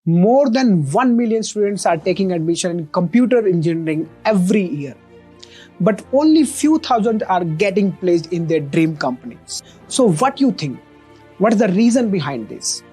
More than 1 million students are taking admission in computer engineering every year, but only few thousand are getting placed in their dream companies. So what do you think? What is the reason behind this?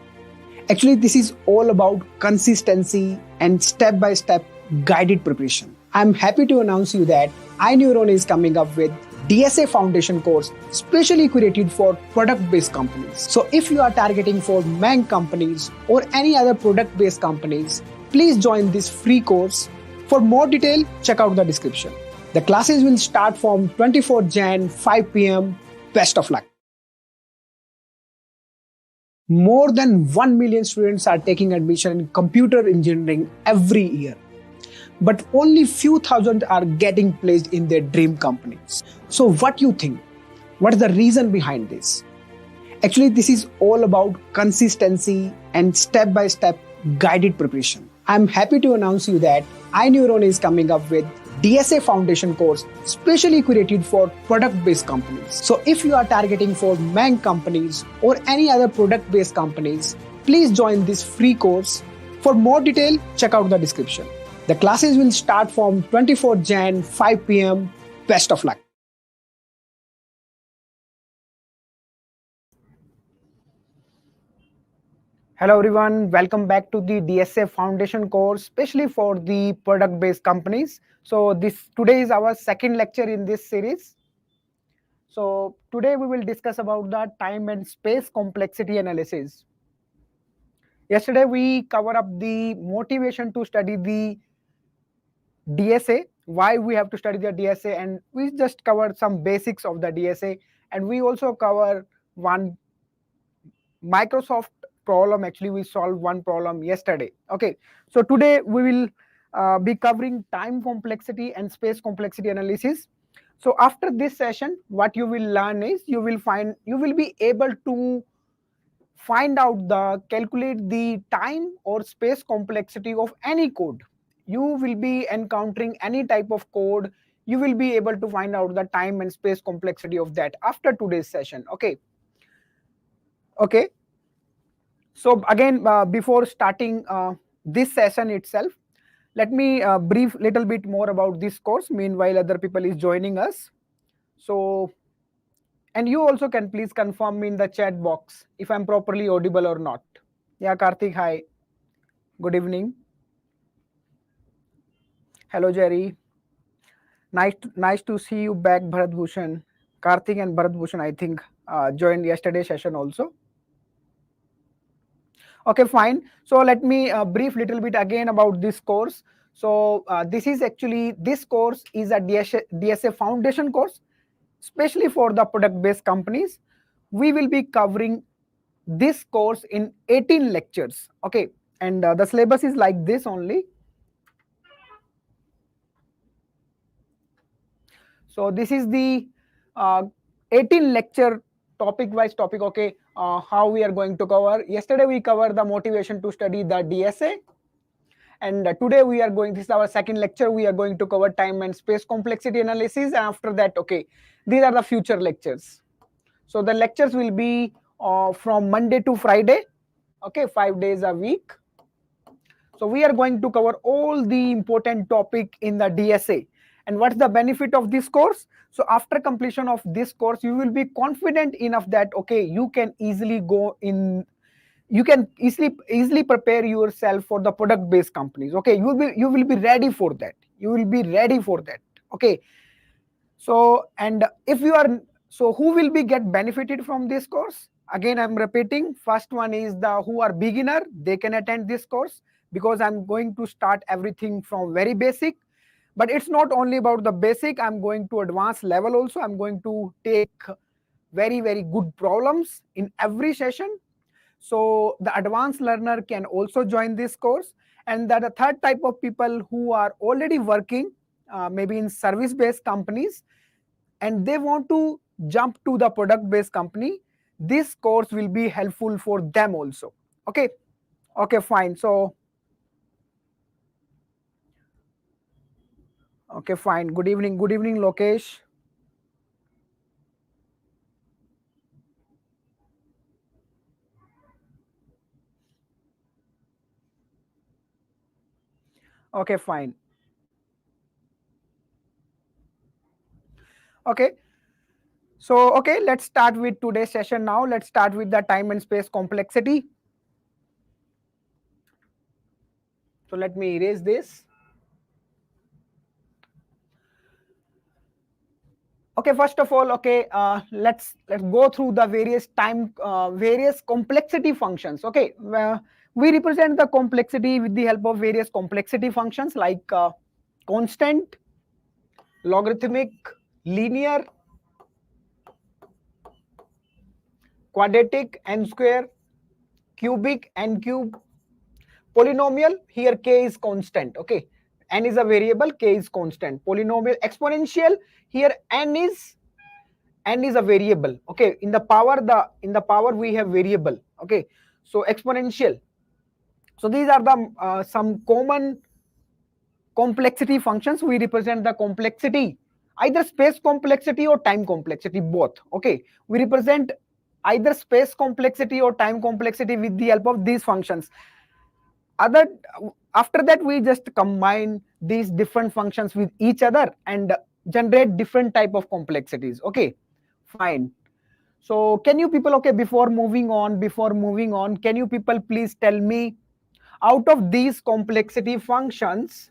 Actually, this is all about consistency and step-by-step guided preparation. I'm happy to announce you that Ineuron is coming up with DSA foundation course specially curated for product-based companies. So if you are targeting for Mang companies or any other product-based companies, please join this free course. For more detail, check out the description. The classes will start from 24 Jan 5 p.m. Best of luck. More than 1 million students are taking admission in computer engineering every year, but only few thousand are getting placed in their dream companies. So what do you think? What is the reason behind this? Actually, this is all about consistency and step-by-step guided preparation. I'm happy to announce you that Ineuron is coming up with DSA foundation course specially curated for product-based companies. So if you are targeting for Mang companies or any other product-based companies, please join this free course. For more detail, check out the description. The classes will start from 24 Jan 5 p.m. Best of luck. Hello everyone, welcome back to the DSA foundation course, especially for the product-based companies. So today is our second lecture in this series. So today we will discuss about the time and space complexity analysis. Yesterday we covered up the motivation to study the DSA, why we have to study the DSA, and we just covered some basics of the DSA, and we also cover one Microsoft problem. Actually, we solved one problem yesterday. Okay, so today we will be covering time complexity and space complexity analysis. So after this session, what you will learn is you will be able to find out calculate the time or space complexity of any code. You will be encountering any type of code. You will be able to find out the time and space complexity of that after today's session. Okay. So again, before starting this session itself, let me brief little bit more about this course. Meanwhile, other people is joining us. So, and you also can please confirm me in the chat box if I'm properly audible or not. Yeah, Karthik, hi. Good evening. Hello, Jerry. Nice to see you back, Bharat Bhushan. Karthik and Bharat Bhushan, I think, joined yesterday's session also. Okay, fine. So let me brief little bit again about this course. So this course is a DSA foundation course, especially for the product-based companies. We will be covering this course in 18 lectures. Okay, and the syllabus is like this only. So this is the 18 lecture topic-wise topic. Okay, how we are going to cover. Yesterday we covered the motivation to study the DSA. And today this is our second lecture. We are going to cover time and space complexity analysis. And after that, okay, these are the future lectures. So the lectures will be from Monday to Friday, okay, 5 days a week. So we are going to cover all the important topic in the DSA. And what's the benefit of this course? So after completion of this course, you will be confident enough that, okay, you can easily prepare yourself for the product based companies. Okay, you will be ready for that. Okay, so and if you are so who will be get benefited from this course? Again, I'm repeating, first one is the who are beginner, they can attend this course, because I'm going to start everything from very basic. But it's not only about the basic, I'm going to advanced level also. I'm going to take very good problems in every session. So the advanced learner can also join this course. And that the third type of people who are already working, maybe in service-based companies, and they want to jump to the product-based company, this course will be helpful for them also. Okay, fine. So, okay, fine. Good evening, Lokesh. Okay, fine. Okay. So, okay, let's start with today's session now. Let's start with the time and space complexity. So let me erase this. Okay, first of all, okay, let's go through the various complexity functions. Okay, we represent the complexity with the help of various complexity functions like constant, logarithmic, linear, quadratic, n square, cubic, n cube, polynomial. Here k is constant. Okay, n is a variable, k is constant. Polynomial, exponential. Here n is a variable. Okay, in the power we have variable. Okay, so exponential. So these are the some common complexity functions. We represent the complexity, either space complexity or time complexity, both. Okay, we represent either space complexity or time complexity with the help of these functions. Other After that, we just combine these different functions with each other and generate different type of complexities. Okay, fine. So can you people, okay, before moving on, can you people please tell me, out of these complexity functions,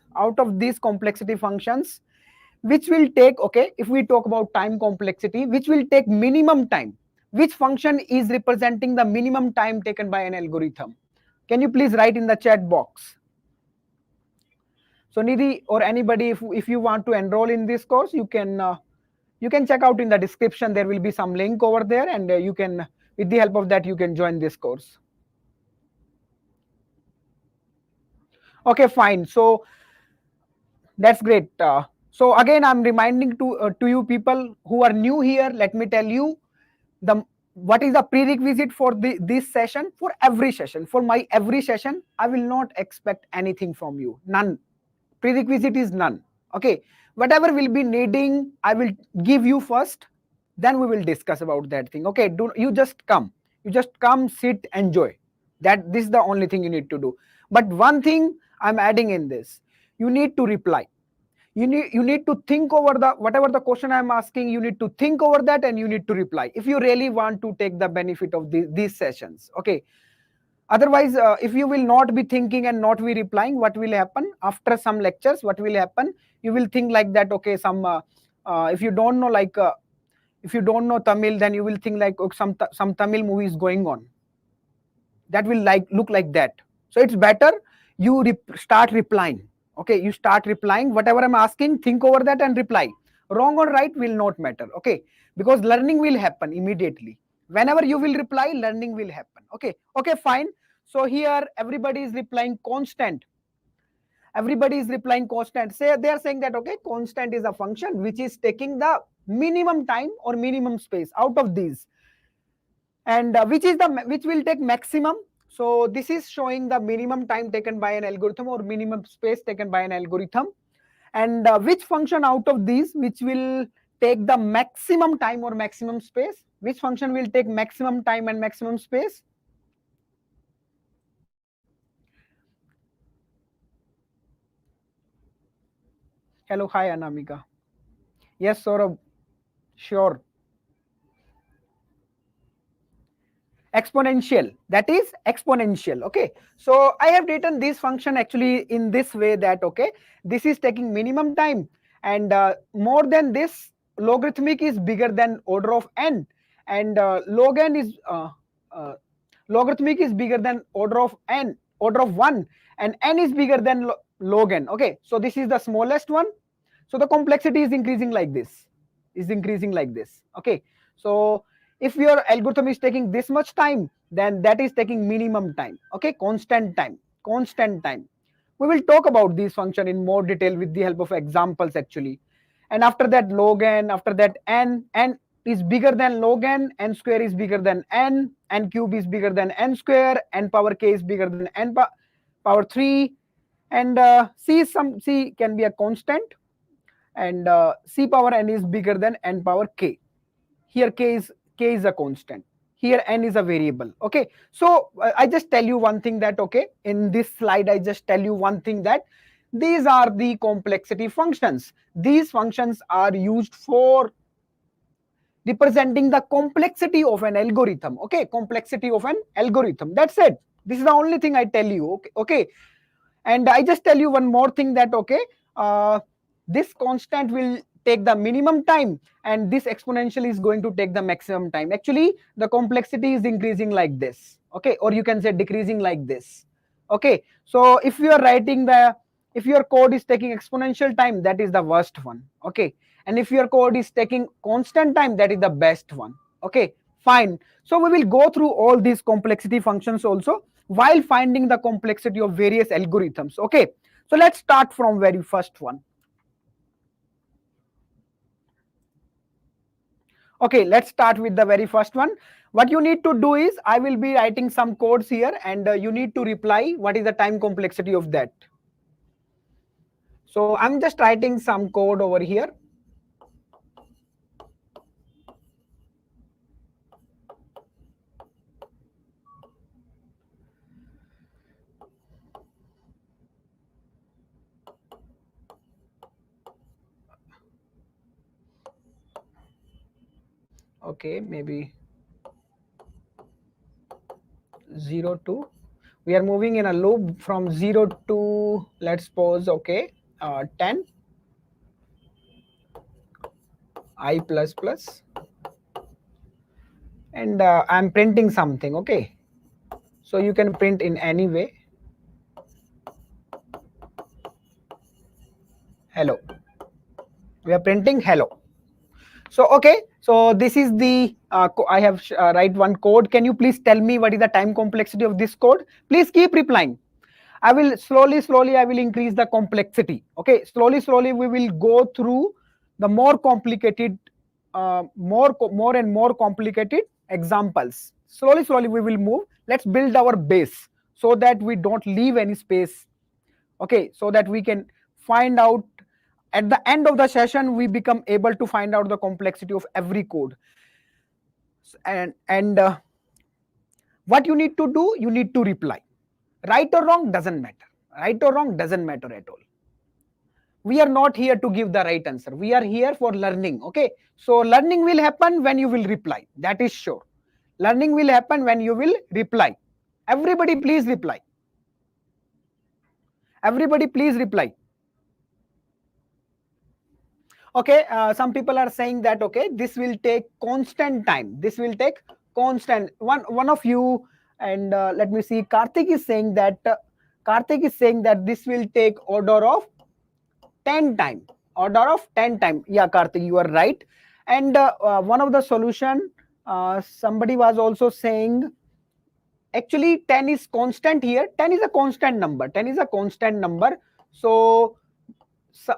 which will take, okay, if we talk about time complexity, which will take minimum time, which function is representing the minimum time taken by an algorithm? Can you please write in the chat box? So Nidhi or anybody, if you want to enroll in this course, you can check out in the description. There will be some link over there, and you can, with the help of that, you can join this course. Okay, fine. So that's great. So again, I'm reminding to you people who are new here. Let me tell you the what is the prerequisite for this session. For every session, for my every session, I will not expect anything from you. None. Prerequisite is none. Okay, whatever will be needing, I will give you first, then we will discuss about that thing. Okay, do you just come, sit, enjoy. That this is the only thing you need to do. But one thing I'm adding in this, you need to reply. You need to think over the whatever the question I'm asking. You need to think over that and you need to reply if you really want to take the benefit of these sessions. Okay, otherwise, if you will not be thinking and not be replying, what will happen after some lectures? What will happen? You will think like that. Okay, if you don't know, like if you don't know Tamil, then you will think like, oh, some Tamil movie is going on. That will like look like that. So it's better you start replying. Okay, you start replying whatever I'm asking. Think over that and reply. Wrong or right will not matter. Okay, because learning will happen immediately. Whenever you will reply, learning will happen. Okay, okay, fine. So here everybody is replying constant. Everybody is replying constant. Say they are saying that, okay, constant is a function which is taking the minimum time or minimum space out of these, and which will take maximum. So this is showing the minimum time taken by an algorithm or minimum space taken by an algorithm. And which function out of these which will take the maximum time or maximum space? Which function will take maximum time and maximum space? Hello, hi Anamika. Yes, Saurabh. Sure. Exponential. That is exponential. Okay, so I have written this function actually in this way that, okay, this is taking minimum time, and more than this, logarithmic is bigger than order of n, and logarithmic is bigger than order of 1, and n is bigger than log n. Okay, so this is the smallest one. So the complexity is increasing like this, okay. So if your algorithm is taking this much time, then that is taking minimum time. Okay, constant time. We will talk about this function in more detail with the help of examples actually. And after that, log n, after that n is bigger than log n square is bigger than n cube is bigger than n square, n power k is bigger than n power 3, and c can be a constant, and c power n is bigger than n power k. Here k is a constant. Here n is a variable. Okay, so I just tell you one thing that, okay, in this slide I just tell you one thing that These are the complexity functions. These functions are used for representing the complexity of an algorithm. Okay, complexity of an algorithm. That's it. This is the only thing I tell you. Okay. And I just tell you one more thing, that okay, this constant will take the minimum time and this exponential is going to take the maximum time. Actually, the complexity is increasing like this, okay, or you can say decreasing like this. Okay, so if you are writing the, if your code is taking exponential time, that is the worst one. Okay, and if your code is taking constant time, that is the best one. Okay, fine. So we will go through all these complexity functions also while finding the complexity of various algorithms. Okay, so let's start from very first one. Okay, let's start with the very first one. What you need to do is, I will be writing some codes here and you need to reply what is the time complexity of that. So I'm just writing some code over here. Okay, maybe 0 to, we are moving in a loop from 0 to, let's suppose, okay, 10 I plus plus, and I'm printing something. Okay, so you can print in any way. Hello, we are printing hello. So okay, so this is the I have write one code. Can you please tell me what is the time complexity of this code? Please keep replying. I will slowly I will increase the complexity. Okay, slowly we will go through the more complicated, more and more complicated examples. Slowly we will move. Let's build our base so that we don't leave any space. Okay, so that we can find out at the end of the session, we become able to find out the complexity of every code. And what you need to do, you need to reply. Right or wrong doesn't matter. Right or wrong doesn't matter at all. We are not here to give the right answer. We are here for learning. Okay, so learning will happen when you will reply. That is sure. Learning will happen when you will reply. Everybody please reply. Everybody please reply. Okay, some people are saying that okay, this will take constant time. This will take constant. One of you, and let me see, Karthik is saying that this will take order of 10 time. Order of 10 time. Yeah, Karthik, you are right. And one of the solution, somebody was also saying, actually 10 is constant here. 10 is a constant number. 10 is a constant number. So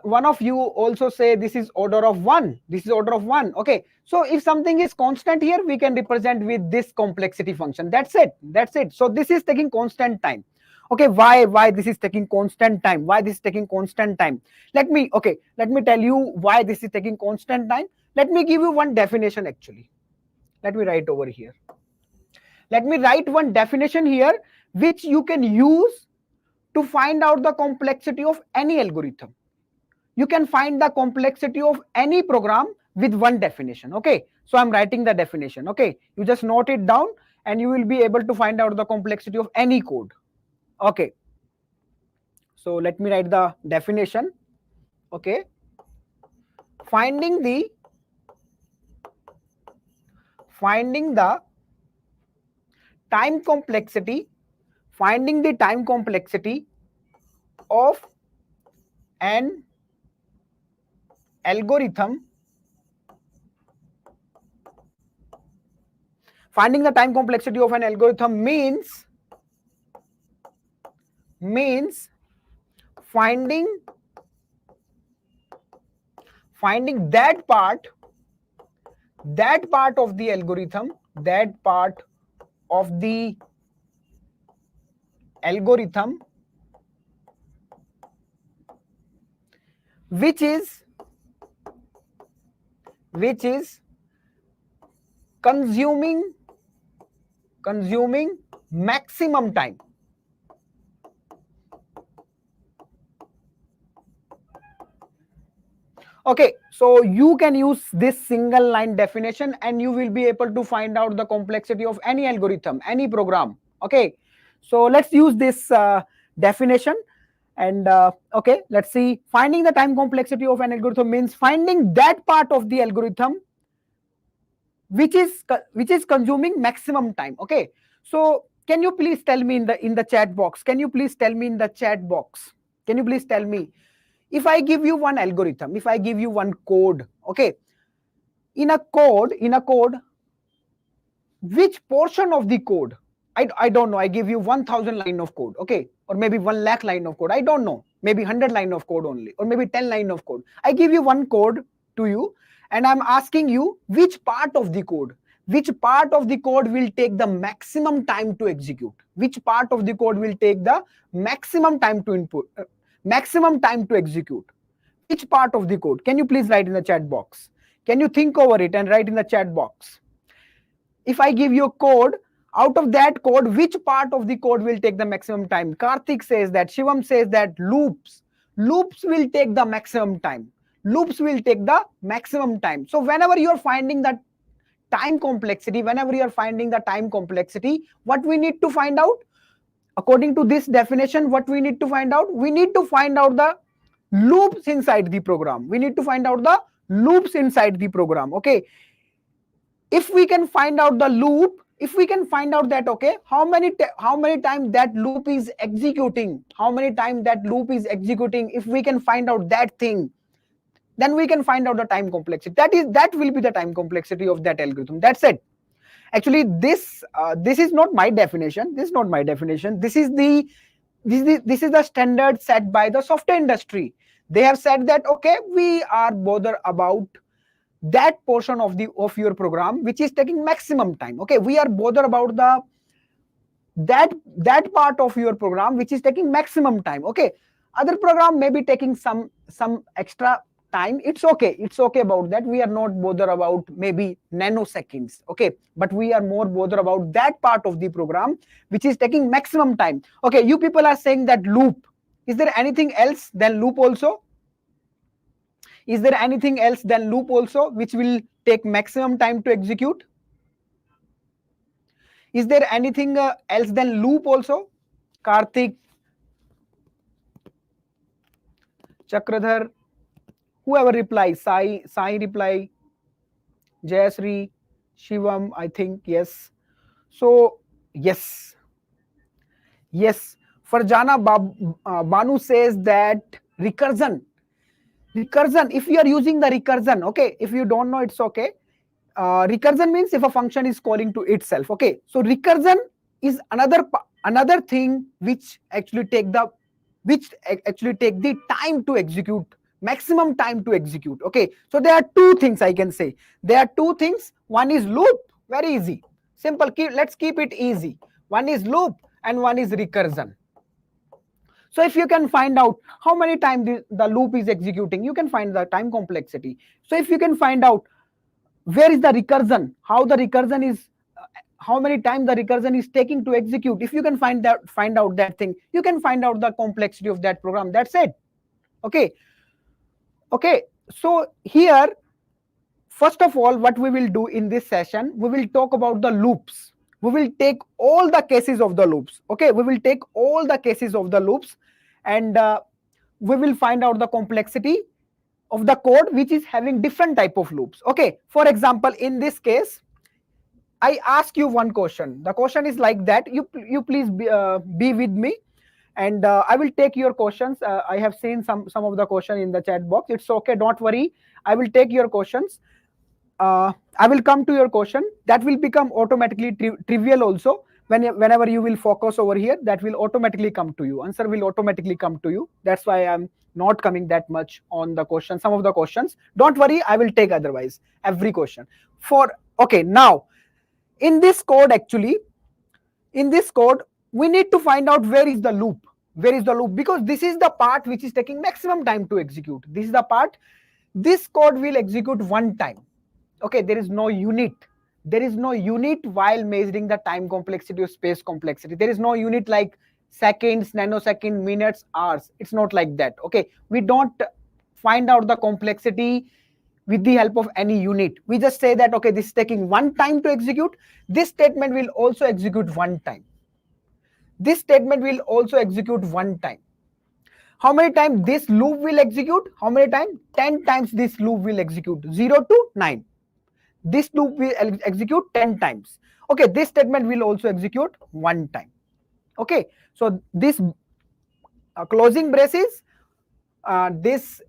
one of you also say this is order of 1. This is order of 1. Okay, so if something is constant here, we can represent with this complexity function. That's it. That's it. So this is taking constant time. Okay, why this is taking constant time? Why this is taking constant time? Let me tell you why this is taking constant time. Let me give you one definition. Actually, let me write over here. Let me write one definition here which you can use to find out the complexity of any algorithm. You can find the complexity of any program with one definition. Okay, so I'm writing the definition. Okay, you just note it down and you will be able to find out the complexity of any code. Okay, so let me write the definition. Okay, finding the time complexity, finding the time complexity of an algorithm, finding the time complexity of an algorithm means finding that part of the algorithm, which is consuming maximum time. Okay, so you can use this single line definition and you will be able to find out the complexity of any algorithm, any program. Okay, so let's use this definition. And okay, let's see. Finding the time complexity of an algorithm means finding that part of the algorithm which is consuming maximum time. Okay, so can you please tell me in the chat box, can you please tell me in the chat box, can you please tell me, if I give you one algorithm, if I give you one code, okay, in a code, which portion of the code, I don't know, I give you 1000 line of code, okay, or maybe 1 lakh line of code, I don't know, maybe 100 line of code only, or maybe 10 line of code. I give you one code to you and I'm asking you which part of the code, which part of the code will take the maximum time to execute, which part of the code will take the maximum time to input, maximum time to execute, which part of the code. Can you please write in the chat box? Can you think over it and write in the chat box? If I give you a code, out of that code, which part of the code will take the maximum time? Karthik says that, Shivam says that loops will take the maximum time. Loops will take the maximum time. So whenever you're finding that time complexity, what we need to find out? According to this definition, what we need to find out? We need to find out the loops inside the program. We need to find out the loops inside the program. Okay, if we can find out the loop, if we can find out that, okay, how many times that loop is executing, if we can find out that thing, then we can find out the time complexity. That will be the time complexity of that algorithm. That's it. Actually, this is not my definition. This is the standard set by the software industry. They have said that, okay, we are bothered about that portion of your program which is taking maximum time. Okay, we are bothered about that part of your program which is taking maximum time. Okay, other program may be taking some extra time. It's okay about that. We are not bothered about maybe nanoseconds. Okay, but we are more bothered about that part of the program which is taking maximum time. Okay, you people are saying that loop. Is there anything else than loop also? Is there anything else than loop also which will take maximum time to execute? Is there anything else than loop also? Karthik, Chakradhar, whoever replies, Sai reply, Jayasri, Shivam, I think, yes. So, yes. Farjana Banu says that recursion, if you are using the recursion, okay, if you don't know, it's okay. Recursion means if a function is calling to itself. Okay, so recursion is another thing which actually take the time to execute, maximum time to execute. Okay, so there are two things I can say. There are two things. One is loop, very easy, simple. Let's keep it easy. One is loop and one is recursion. So if you can find out how many times the loop is executing, you can find the time complexity. So if you can find out where is the recursion, how many times the recursion is taking to execute, if you can find out that thing, you can find out the complexity of that program. That's it. Okay, so here, first of all, what we will do in this session, we will talk about the loops. We will take all the cases of the loops. Okay, we will take all the cases of the loops, and we will find out the complexity of the code which is having different type of loops. Okay, for example, in this case, I ask you one question. The question is like that. You please be with me, and I will take your questions. I have seen some of the question in the chat box. It's okay, don't worry. I will take your questions. I will come to your question. That will become automatically trivial also. Whenever you will focus over here, that will automatically come to you. Answer will automatically come to you. That's why I'm not coming that much on the question. Some of the questions, don't worry, I will take otherwise every question. Okay, now in this code, actually, we need to find out where is the loop. Because this is the part which is taking maximum time to execute. This is the part. This code will execute one time. Okay, there is no unit while measuring the time complexity or space complexity. There is no unit like seconds, nanosecond, minutes, hours. It's not like that. Okay, we don't find out the complexity with the help of any unit. We just say that, okay, this is taking one time to execute. This statement will also execute one time. This statement will also execute one time. How many times this loop will execute? How many times? 10 times this loop will execute. 0 to 9. This loop will execute 10 times. Okay, this statement will also execute one time. Okay, so this closing braces, this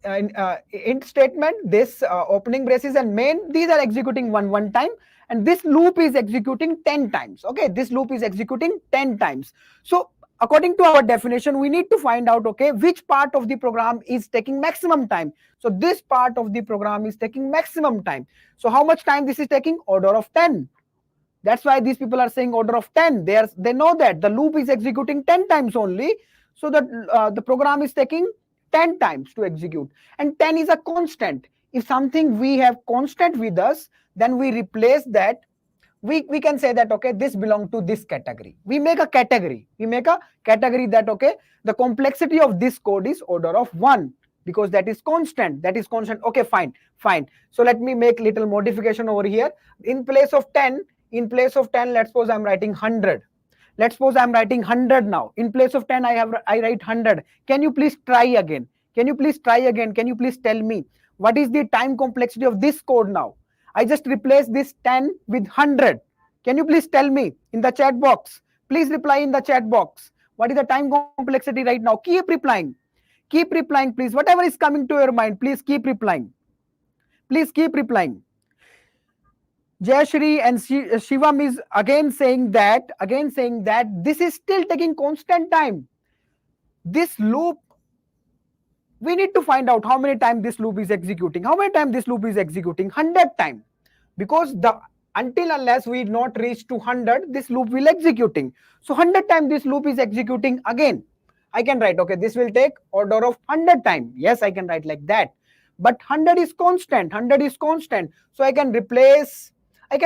int statement, this opening braces and main, these are executing one time, and this loop is executing 10 times. Okay, this loop is executing 10 times. So according to our definition, we need to find out, okay, which part of the program is taking maximum time. So this part of the program is taking maximum time. So how much time this is taking? Order of 10. That's why these people are saying order of 10. They know that the loop is executing 10 times only. So that the program is taking 10 times to execute. And 10 is a constant. If something we have constant with us, then we replace that. We can say that, okay, this belongs to this category. We make a category. We make a category that, okay, the complexity of this code is order of 1 because that is constant. That is constant. Okay, fine. So let me make little modification over here. In place of 10, let's suppose I'm writing 100. Let's suppose I'm writing 100 now. In place of 10, I write 100. Can you please try again? Can you please tell me what is the time complexity of this code now? I just replace this 10 with 100. Can you please tell me in the chat box? Please reply in the chat box. What is the time complexity right now? Keep replying. Keep replying, please. Whatever is coming to your mind, please keep replying. Please keep replying. Jayashri and Shivam is again saying that this is still taking constant time. This loop, we need to find out how many times this loop is executing. How many times this loop is executing? 100 times. Because until unless we not reach to 100, this loop will executing. So 100 times this loop is executing again. I can write, okay, this will take order of 100 times. Yes, I can write like that. But 100 is constant. So I can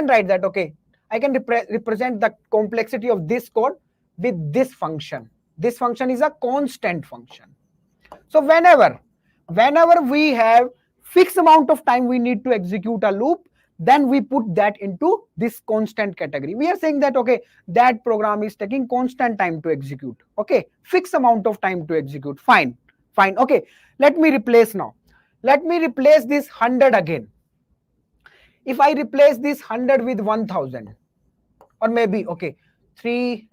write that, okay, I can represent the complexity of this code with this function. This function is a constant function. So whenever we have fixed amount of time we need to execute a loop, then we put that into this constant category. We are saying that, okay, that program is taking constant time to execute. Okay, fixed amount of time to execute. Fine. Okay, let me replace now. Let me replace this 100 again. If I replace this 100 with 1000, or maybe, okay, 2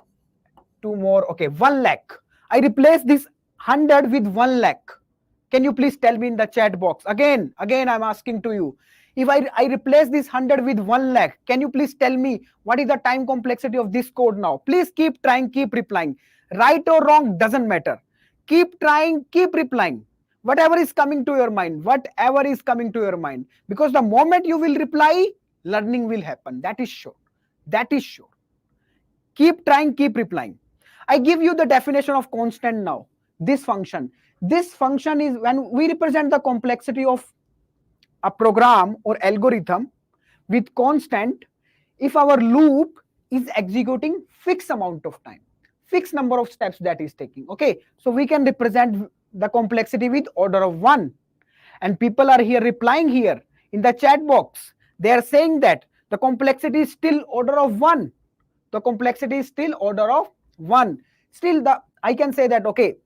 more, okay, 1 lakh. I replace this 100 with 1 lakh. Can you please tell me in the chat box? Again, I'm asking to you. If I replace this 100 with 1 lakh, can you please tell me what is the time complexity of this code now? Please keep trying, keep replying. Right or wrong, doesn't matter. Keep trying, keep replying. Whatever is coming to your mind. Because the moment you will reply, learning will happen. That is sure. Keep trying, keep replying. I give you the definition of constant now. This function is when we represent the complexity of a program or algorithm with constant if our loop is executing fixed amount of time, fixed number of steps that is taking. Okay, so we can represent the complexity with order of 1. And people are here replying here in the chat box. They are saying that the complexity is still order of 1. Still, I can say that, okay,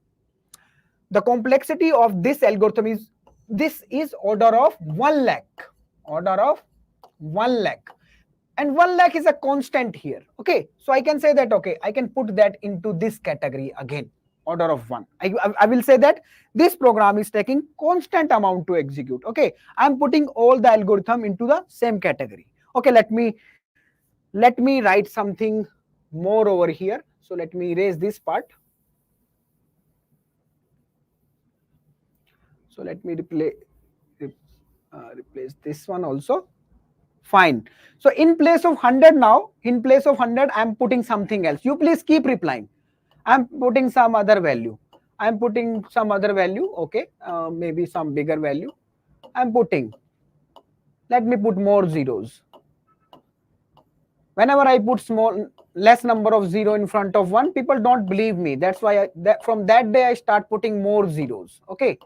the complexity of this algorithm is order of 1 lakh. And 1 lakh is a constant here. Okay, so I can say that, okay, I can put that into this category again, order of 1. I will say that this program is taking constant amount to execute. Okay, I'm putting all the algorithm into the same category. Okay, let me write something more over here. So let me erase this part. So let me replace this one also. Fine. So in place of 100 now, I'm putting something else. You please keep replying. I'm putting some other value. Okay, maybe some bigger value. Let me put more zeros. Whenever I put less number of 0 in front of 1, people don't believe me. That's why from that day I start putting more zeros. Okay,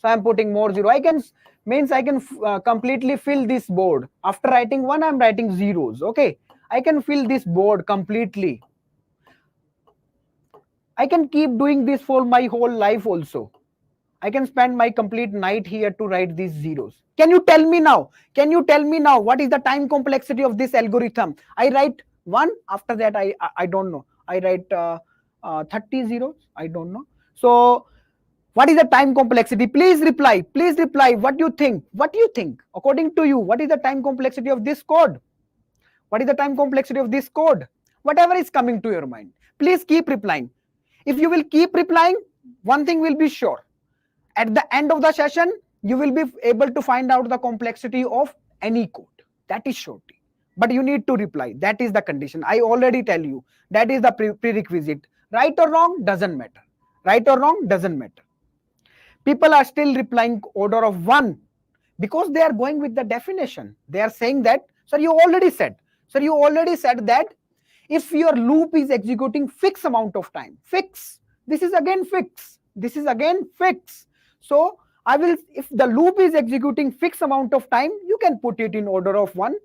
so So I'm putting more 0. I can means I can completely fill this board. After writing 1, I'm writing zeros. Okay, I can fill this board completely. I can keep doing this for my whole life also. I can spend my complete night here to write these zeros. Can you tell me now? Can you tell me now what is the time complexity of this algorithm? I write 1, after that I don't know. I write 30 zeros. I don't know. So what is the time complexity? Please reply. Please reply. What do you think? What do you think? According to you, what is the time complexity of this code? What is the time complexity of this code? Whatever is coming to your mind, please keep replying. If you will keep replying, one thing will be sure. At the end of the session, you will be able to find out the complexity of any code. That is sure. But you need to reply. That is the condition. I already tell you. That is the prerequisite. Right or wrong, doesn't matter. Right or wrong, doesn't matter. People are still replying order of 1 because they are going with the definition. They are saying that, sir, you already said that if your loop is executing fixed amount of time, fix, this is again fix, this is again fix. So I will, if the loop is executing fixed amount of time, you can put it in order of 1.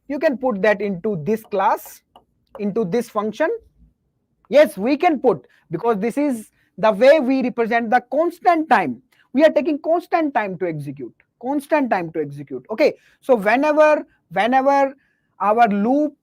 You can put that into this class, into this function. Yes, we can put, because this is the way we represent the constant time. We are taking constant time to execute. Constant time to execute. Okay. So whenever our loop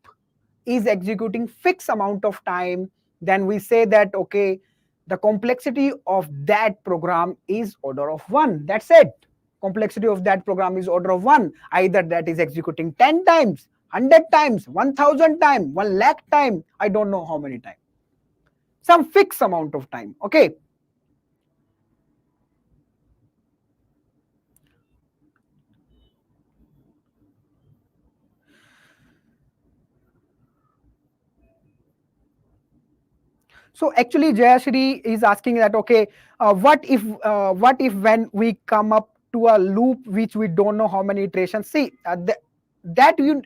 is executing fixed amount of time, then we say that, okay, the complexity of that program is order of 1. That's it. Complexity of that program is order of 1. Either that is executing 10 times, 100 times, 1000 times, 1 lakh times. I don't know how many times. Some fixed amount of time. Okay. So actually Jayashri is asking that, okay, what if when we come up to a loop which we don't know how many iterations? See, that you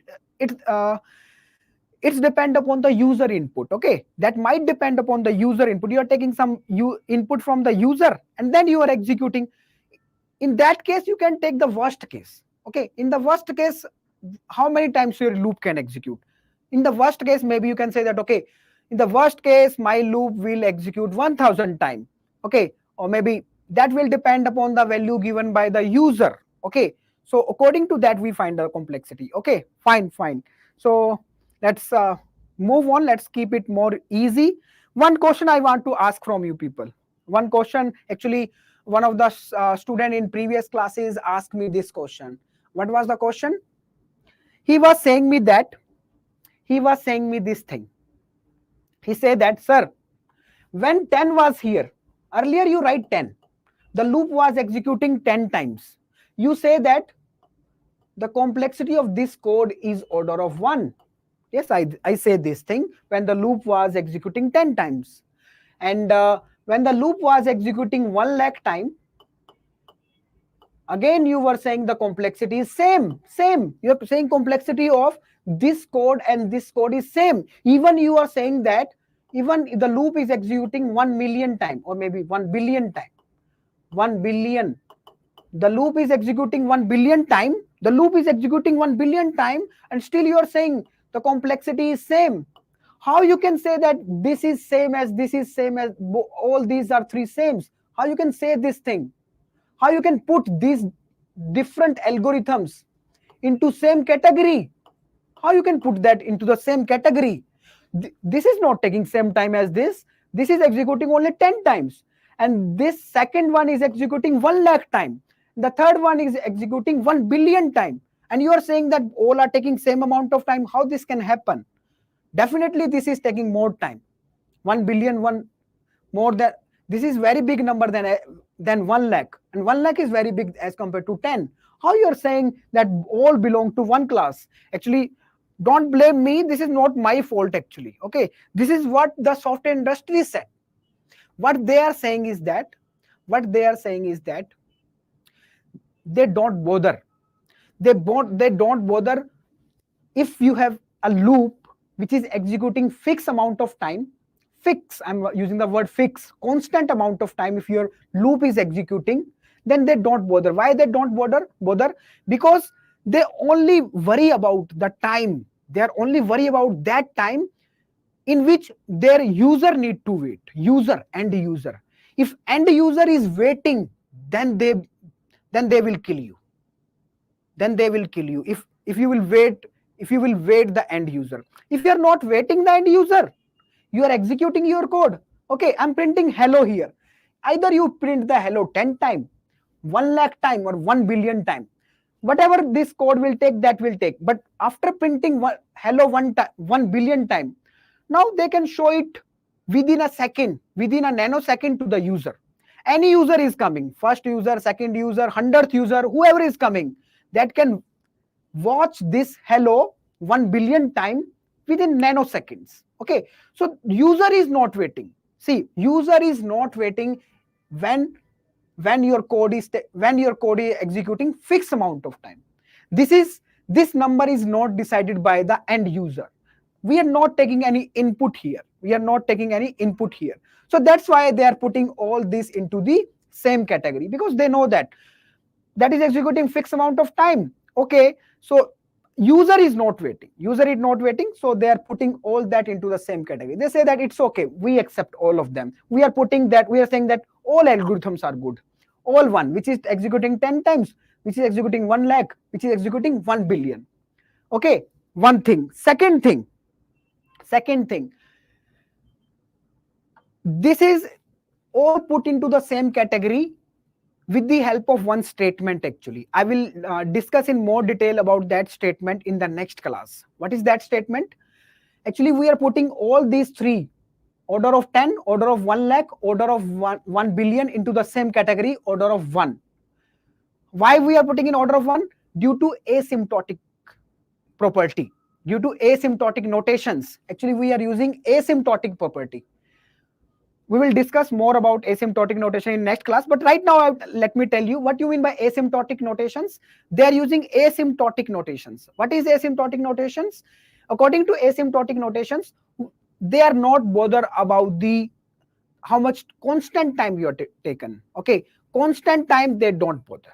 it's depend upon the user input. Okay, that might depend upon the user input. You are taking some input from the user and then you are executing. In that case, you can take the worst case. Okay, in the worst case, how many times your loop can execute? In the worst case, maybe you can say that, okay, in the worst case, my loop will execute 1000 times. Okay, or maybe that will depend upon the value given by the user. Okay, so according to that, we find the complexity. Okay, fine. So let's move on. Let's keep it more easy. One question I want to ask from you people. One question, actually, one of the student in previous classes asked me this question. What was the question? He was saying me this thing. He said that, sir, when 10 was here, earlier you write 10. The loop was executing 10 times. You say that the complexity of this code is order of 1. Yes, I say this thing when the loop was executing 10 times. And when the loop was executing 1 lakh time, again you were saying the complexity is same. You're saying complexity of this code and this code is same. Even you are saying that even the loop is executing 1 million time or maybe 1 billion time. 1 billion. The loop is executing 1 billion time. The loop is executing 1 billion time and still you are saying the complexity is same. How you can say that this is same as this is same as all these are 3 sames? How you can say this thing? How you can put these different algorithms into same category? How you can put that into the same category? This is not taking same time as this. This is executing only 10 times. And this second one is executing 1 lakh time. The third one is executing 1 billion time. And you are saying that all are taking same amount of time. How this can happen? Definitely this is taking more time. 1 billion, more than, this is very big number than 1 lakh. And 1 lakh is very big as compared to 10. How you are saying that all belong to one class? Actually, don't blame me. This is not my fault actually. Okay, this is what the software industry said. What they are saying is that they don't bother. They don't bother if you have a loop which is executing fixed amount of time. Fix, I'm using the word fix, constant amount of time. If your loop is executing, then they don't bother. Why they don't bother? Because they only worry about the time. They are only worry about that time in which their user need to wait. End user. If end user is waiting, then they will kill you. Then they will kill you. If you will wait, the end user. If you are not waiting the end user, you are executing your code. Okay, I'm printing hello here. Either you print the hello 10 times, 1 lakh time, or 1 billion time. Whatever this code will take, that will take. But after printing hello 1 billion time, now they can show it within a second, within a nanosecond to the user. Any user is coming, first user, second user, 100th user, whoever is coming, that can watch this hello 1 billion time within nanoseconds. Okay, so user is not waiting. See, user is not waiting when your code is executing fixed amount of time. This number is not decided by the end user. We are not taking any input here. So that's why they are putting all this into the same category, because they know that is executing fixed amount of time. Okay, so user is not waiting, so they are putting all that into the same category. They say that it's okay, we accept all of them. We are saying that all algorithms are good. All one which is executing 10 times, which is executing 1 lakh, which is executing 1 billion. Okay, one thing. Second thing, this is all put into the same category with the help of one statement. Actually, I will discuss in more detail about that statement in the next class. What is that statement? Actually, we are putting all these three, order of 10, order of 1 lakh, order of 1 billion, into the same category, order of 1. Why we are putting in order of 1? Due to asymptotic property, due to asymptotic notations. Actually, we are using asymptotic property. We will discuss more about asymptotic notation in next class, but right now let me tell you what you mean by asymptotic notations. They are using asymptotic notations. What is asymptotic notations? According to asymptotic notations, they are not bothered about the how much constant time you are taken. Okay, constant time they don't bother.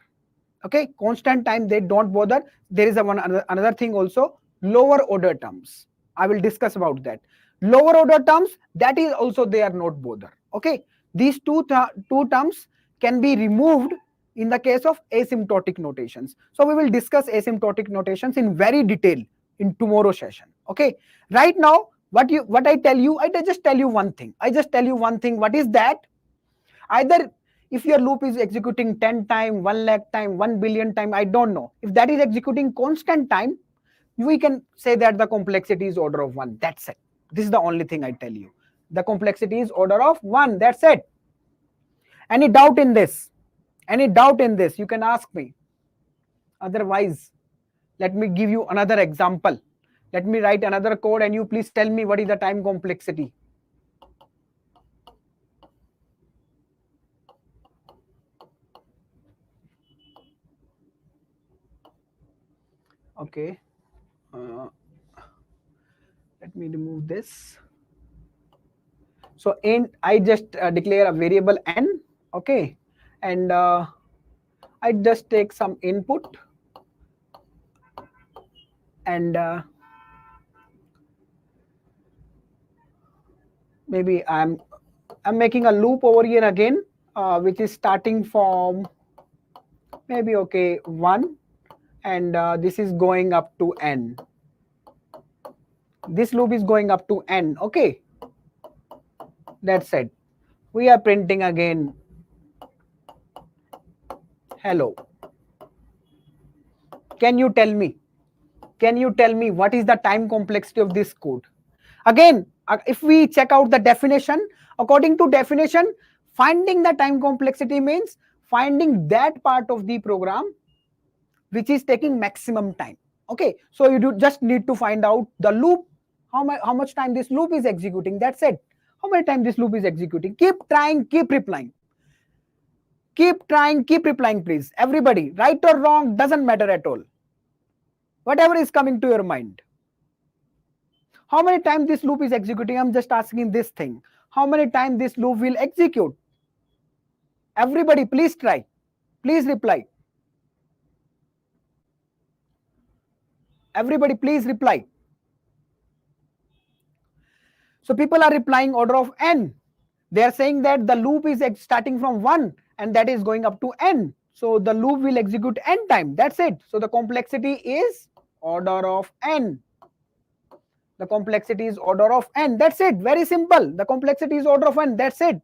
Okay, constant time they don't bother. There is another thing also, lower order terms. I will discuss about that. Lower order terms, that is also they are not bothered. Okay, these two terms can be removed in the case of asymptotic notations. So we will discuss asymptotic notations in very detail in tomorrow session. Okay, right now what I tell you, I just tell you one thing. What is that? Either if your loop is executing 10 time, 1 lakh time, 1 billion time, I don't know. If that is executing constant time, we can say that the complexity is order of 1. That's it. This is the only thing I tell you. The complexity is order of 1. That's it. Any doubt in this? You can ask me. Otherwise, let me give you another example. Let me write another code and you please tell me what is the time complexity. Okay. Let me remove this. So I just declare a variable n. Okay, and I just take some input, and maybe I'm making a loop over here again, which is starting from maybe 1, and this is going up to n. This loop is going up to n. Okay, that's it. We are printing again hello. Can you tell me what is the time complexity of this code? Again, if we check out the definition, according to definition, finding the time complexity means finding that part of the program which is taking maximum time. Okay, so you just need to find out the loop, how much time this loop is executing. That's it. How many times this loop is executing. Keep trying, keep replying. Keep trying, keep replying, please. Everybody, right or wrong, doesn't matter at all. Whatever is coming to your mind. How many times this loop is executing? I'm just asking this thing. How many times this loop will execute? Everybody, please try. Please reply. Everybody, please reply. So people are replying order of n. They are saying that the loop is starting from 1 and that is going up to n. So the loop will execute n time. That's it. So the complexity is order of n. The complexity is order of n. That's it. Very simple. The complexity is order of n. That's it.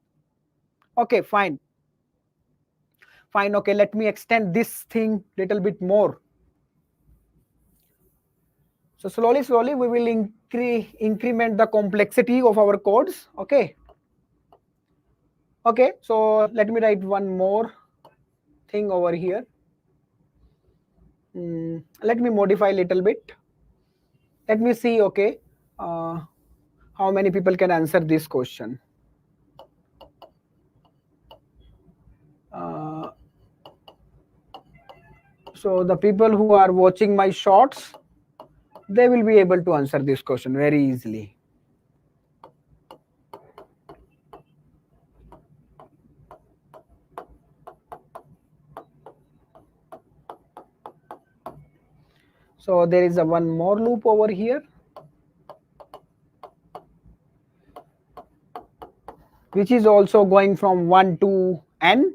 Okay, fine. Fine. Okay, let me extend this thing little bit more. So slowly we will increment the complexity of our codes. Okay. Okay, so let me write one more thing over here. Let me modify a little bit. Let me see, okay, how many people can answer this question. So the people who are watching my shorts, they will be able to answer this question very easily. So there is a one more loop over here, which is also going from 1 to n.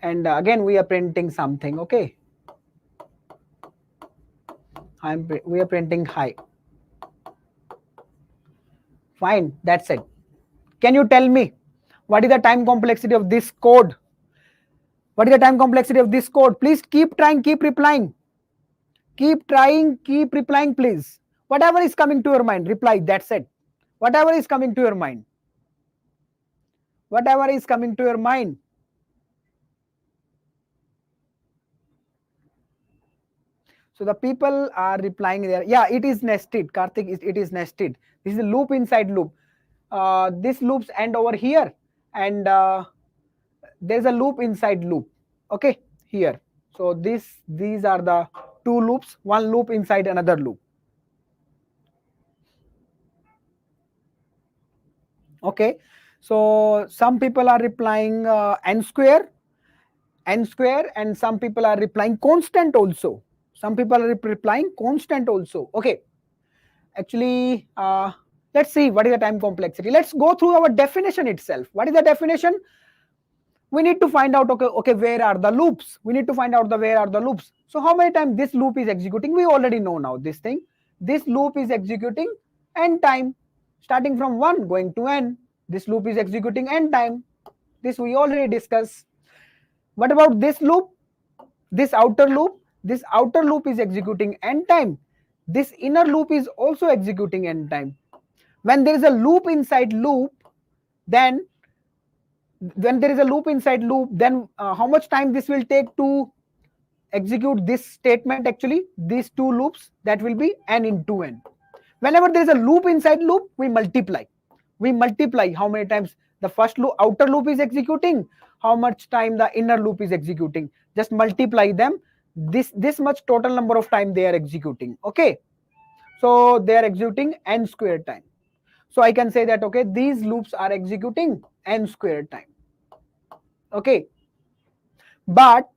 And again, we are printing something, okay? We are printing high. Fine, that's it. Can you tell me what is the time complexity of this code? What is the time complexity of this code? Please keep trying, keep replying. Keep trying, keep replying, please. Whatever is coming to your mind, reply. That's it. Whatever is coming to your mind. Whatever is coming to your mind. So the people are replying there. Yeah, it is nested. Karthik, it is nested. This is a loop inside loop. This loops end over here, and there's a loop inside loop. Okay, here. So these are the two loops, one loop inside another loop. Okay, so some people are replying n square, and some people are replying constant also. Some people are replying constant also. Okay, actually, let's see what is the time complexity. Let's go through our definition itself. What is the definition? We need to find out, okay, where are the loops? We need to find out where are the loops. So how many times this loop is executing? We already know now this thing. This loop is executing n time, starting from 1 going to n. This loop is executing n time. This we already discussed. What about this loop? This outer loop? This outer loop is executing n time. This inner loop is also executing n time. When there is a loop inside loop, then when there is a loop inside loop, then how much time this will take to execute this statement? Actually, these two loops, that will be n into n. Whenever there is a loop inside loop, we multiply. We multiply how many times the first loop, outer loop is executing, how much time the inner loop is executing. Just multiply them. This much total number of time they are executing. Okay, so they are executing n squared time. So I can say that, okay, these loops are executing n squared time. Okay, but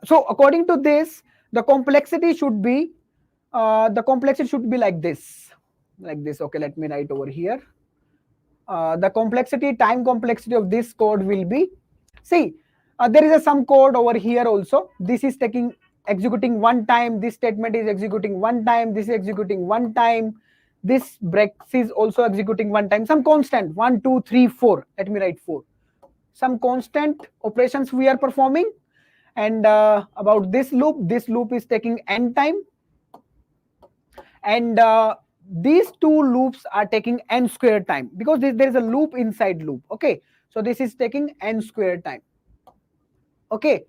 so according to this, the complexity should be like this, Okay, let me write over here. The time complexity of this code will be, see, there is some code over here also. This is executing one time. This statement is executing one time. This is executing one time. This breaks is also executing one time. Some constant 1, 2, 3, 4. Let me write 4. Some constant operations we are performing. And about this loop is taking n time. And these two loops are taking n squared time, because there is a loop inside loop. Okay, so this is taking n squared time. Okay,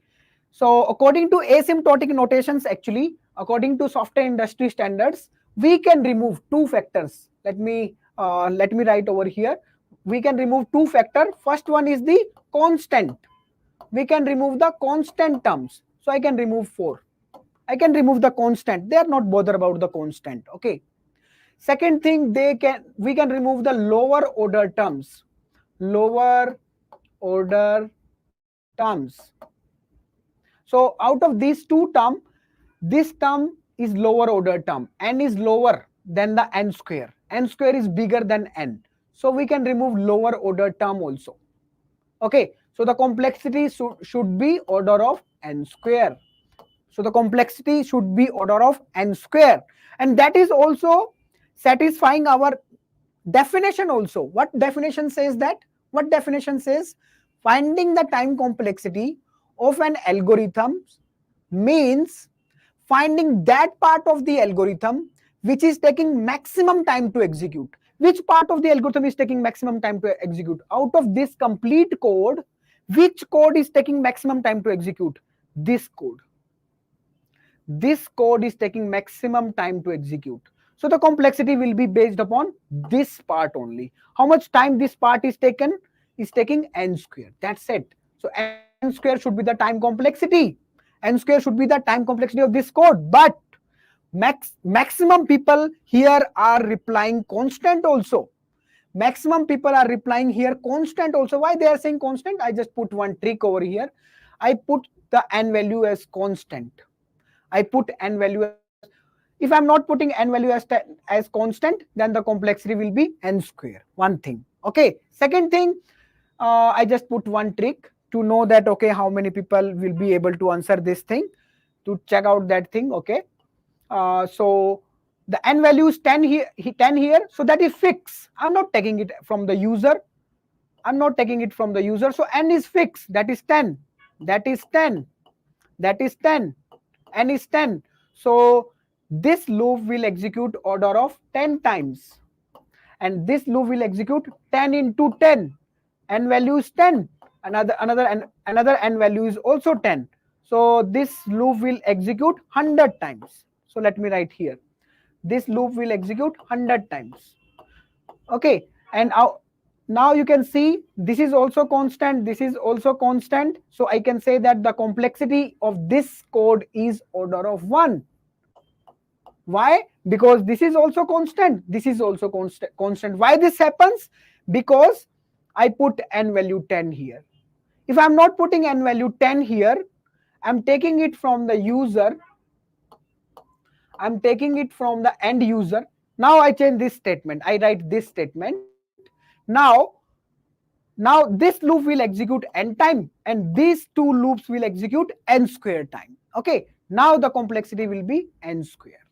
so according to asymptotic notations, actually, according to software industry standards, we can remove two factors. Let me write over here. We can remove two factors. First one is the constant. We can remove the constant terms. So I can remove 4. I can remove the constant. They are not bothered about the constant. Okay. Second thing, we can remove the lower order terms. lower order terms. So out of these two terms, this term is lower order term. N is lower than the n square. N square is bigger than n. So we can remove lower order term also. Okay, so the complexity should be order of n square. So the complexity should be order of n square. And that is also satisfying our definition also. What definition says that? What definition says? Finding the time complexity of an algorithm means finding that part of the algorithm which is taking maximum time to execute. Which part of the algorithm is taking maximum time to execute? Out of this complete code, which code is taking maximum time to execute? This code. This code is taking maximum time to execute. So the complexity will be based upon this part only. How much time this part is taken? Is taking n square. That's it. So n square should be the time complexity. N square should be the time complexity of this code. But maximum people here are replying constant also. Maximum people are replying here constant also. Why they are saying constant? I just put one trick over here. I put the n value as constant. I put n value as, if I'm not putting n value as constant, then the complexity will be n square. One thing. Okay. Second thing, I just put one trick to know that, okay, how many people will be able to answer this thing, to check out that thing. Okay. So the n value is 10 here, so that is fixed. I'm not taking it from the user. I'm not taking it from the user. So n is fixed. That is 10. That is 10. That is 10. N is 10. So this loop will execute order of 10 times. And this loop will execute 10 into 10. N value is 10. Another n value is also 10. So this loop will execute 100 times. So let me write here. This loop will execute 100 times. Okay. And now you can see this is also constant. This is also constant. So I can say that the complexity of this code is order of 1. Why? Because this is also constant. This is also constant. Why this happens? Because I put n value 10 here. If I'm not putting n value 10 here, I'm taking it from the user. I'm taking it from the end user. Now I change this statement. I write this statement. Now this loop will execute n time, and these two loops will execute n square time. Okay. Now the complexity will be n square.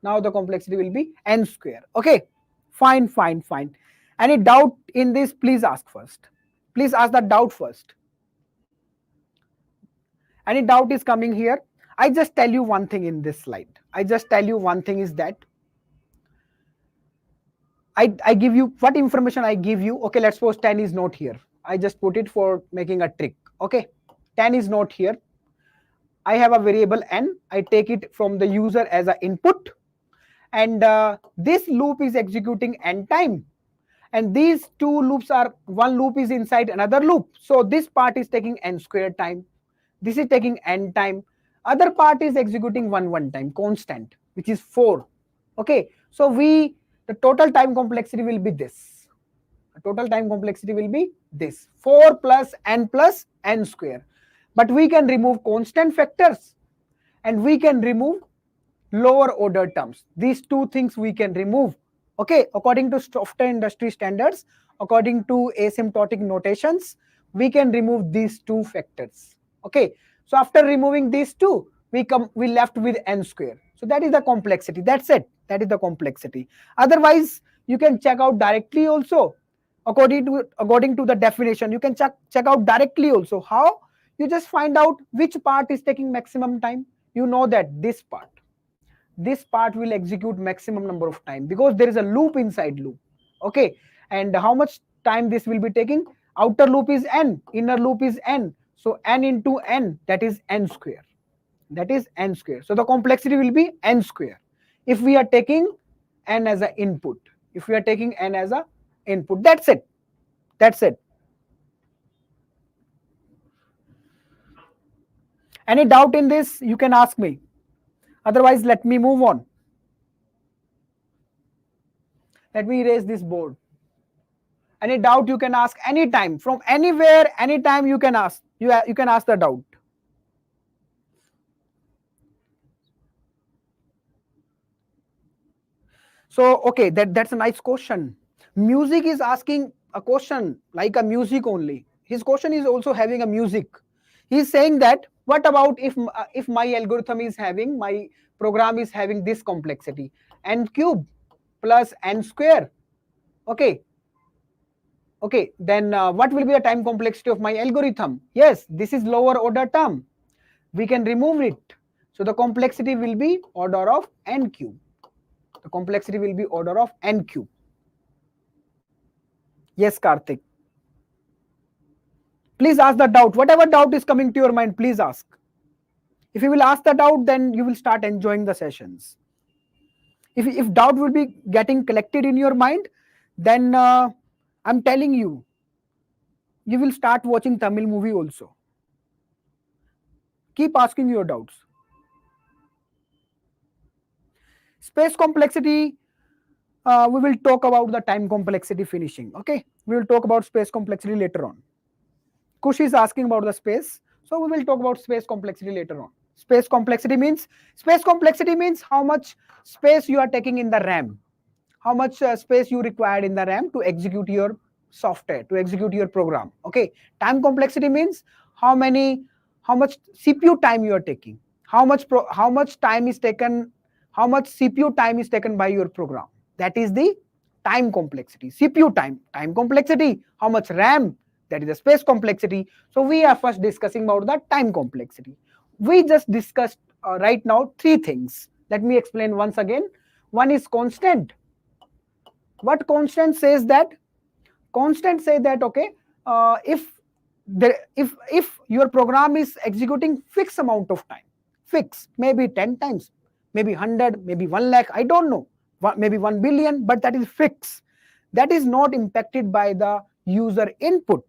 Now the complexity will be n square. Okay. Fine, fine, fine. Any doubt in this? Please ask first. Please ask the doubt first. Any doubt is coming here? I just tell you one thing in this slide. I just tell you one thing is that I give you what information I give you. Okay, let's suppose 10 is not here. I just put it for making a trick. Okay, 10 is not here. I have a variable n. I take it from the user as an input, and this loop is executing n time. And these two loops are, one loop is inside another loop. So this part is taking n square time. This is taking n time. Other part is executing one time constant, which is 4. Okay, so the total time complexity will be this. The total time complexity will be this 4 plus n square. But we can remove constant factors and we can remove lower order terms. These two things we can remove. Okay, according to software industry standards, according to asymptotic notations, we can remove these two factors. Okay, so after removing these two, we left with n square. So that is the complexity. That's it. That is the complexity. Otherwise, you can check out directly also. According to the definition, you can check out directly also. How? You just find out which part is taking maximum time. You know that this part will execute maximum number of time because there is a loop inside loop. Okay, and how much time this will be taking? Outer loop is n, inner loop is n. So n into n, that is n square. That is n square. So the complexity will be n square if we are taking n as an input. If we are taking n as a input, that's it. That's it. Any doubt in this? You can ask me. Otherwise, let me move on. Let me erase this board. Any doubt you can ask anytime, from anywhere, anytime you can ask. You can ask the doubt. So okay, that's a nice question. Music is asking a question like a music only. His question is also having a music. He's saying that what about if my algorithm is having, my program is having this complexity, n cube plus n square. Okay, okay, then what will be the time complexity of my algorithm? Yes, this is lower order term. We can remove it. So the complexity will be order of n cube. The complexity will be order of n cube. Yes, Karthik. Please ask the doubt. Whatever doubt is coming to your mind, please ask. If you will ask the doubt, then you will start enjoying the sessions. If doubt will be getting collected in your mind, then I'm telling you, you will start watching Tamil movie also. Keep asking your doubts. Space complexity, we will talk about the time complexity finishing. Okay, we will talk about space complexity later on. Kush is asking about the space, so we will talk about space complexity later on. Space complexity means how much space you are taking in the RAM, how much space you required in the RAM to execute your software, to execute your program. Okay, time complexity means how much CPU time you are taking, how much time is taken, how much CPU time is taken by your program. That is the time complexity. CPU time complexity, how much RAM, that is the space complexity. So we are first discussing about the time complexity. We just discussed right now three things. Let me explain once again. One is constant. What constant says that? Constant say that okay, if your program is executing fixed amount of time, fix, maybe 10 times, maybe 100, maybe 1 lakh, I don't know, maybe 1 billion, but that is fixed. That is not impacted by the user input.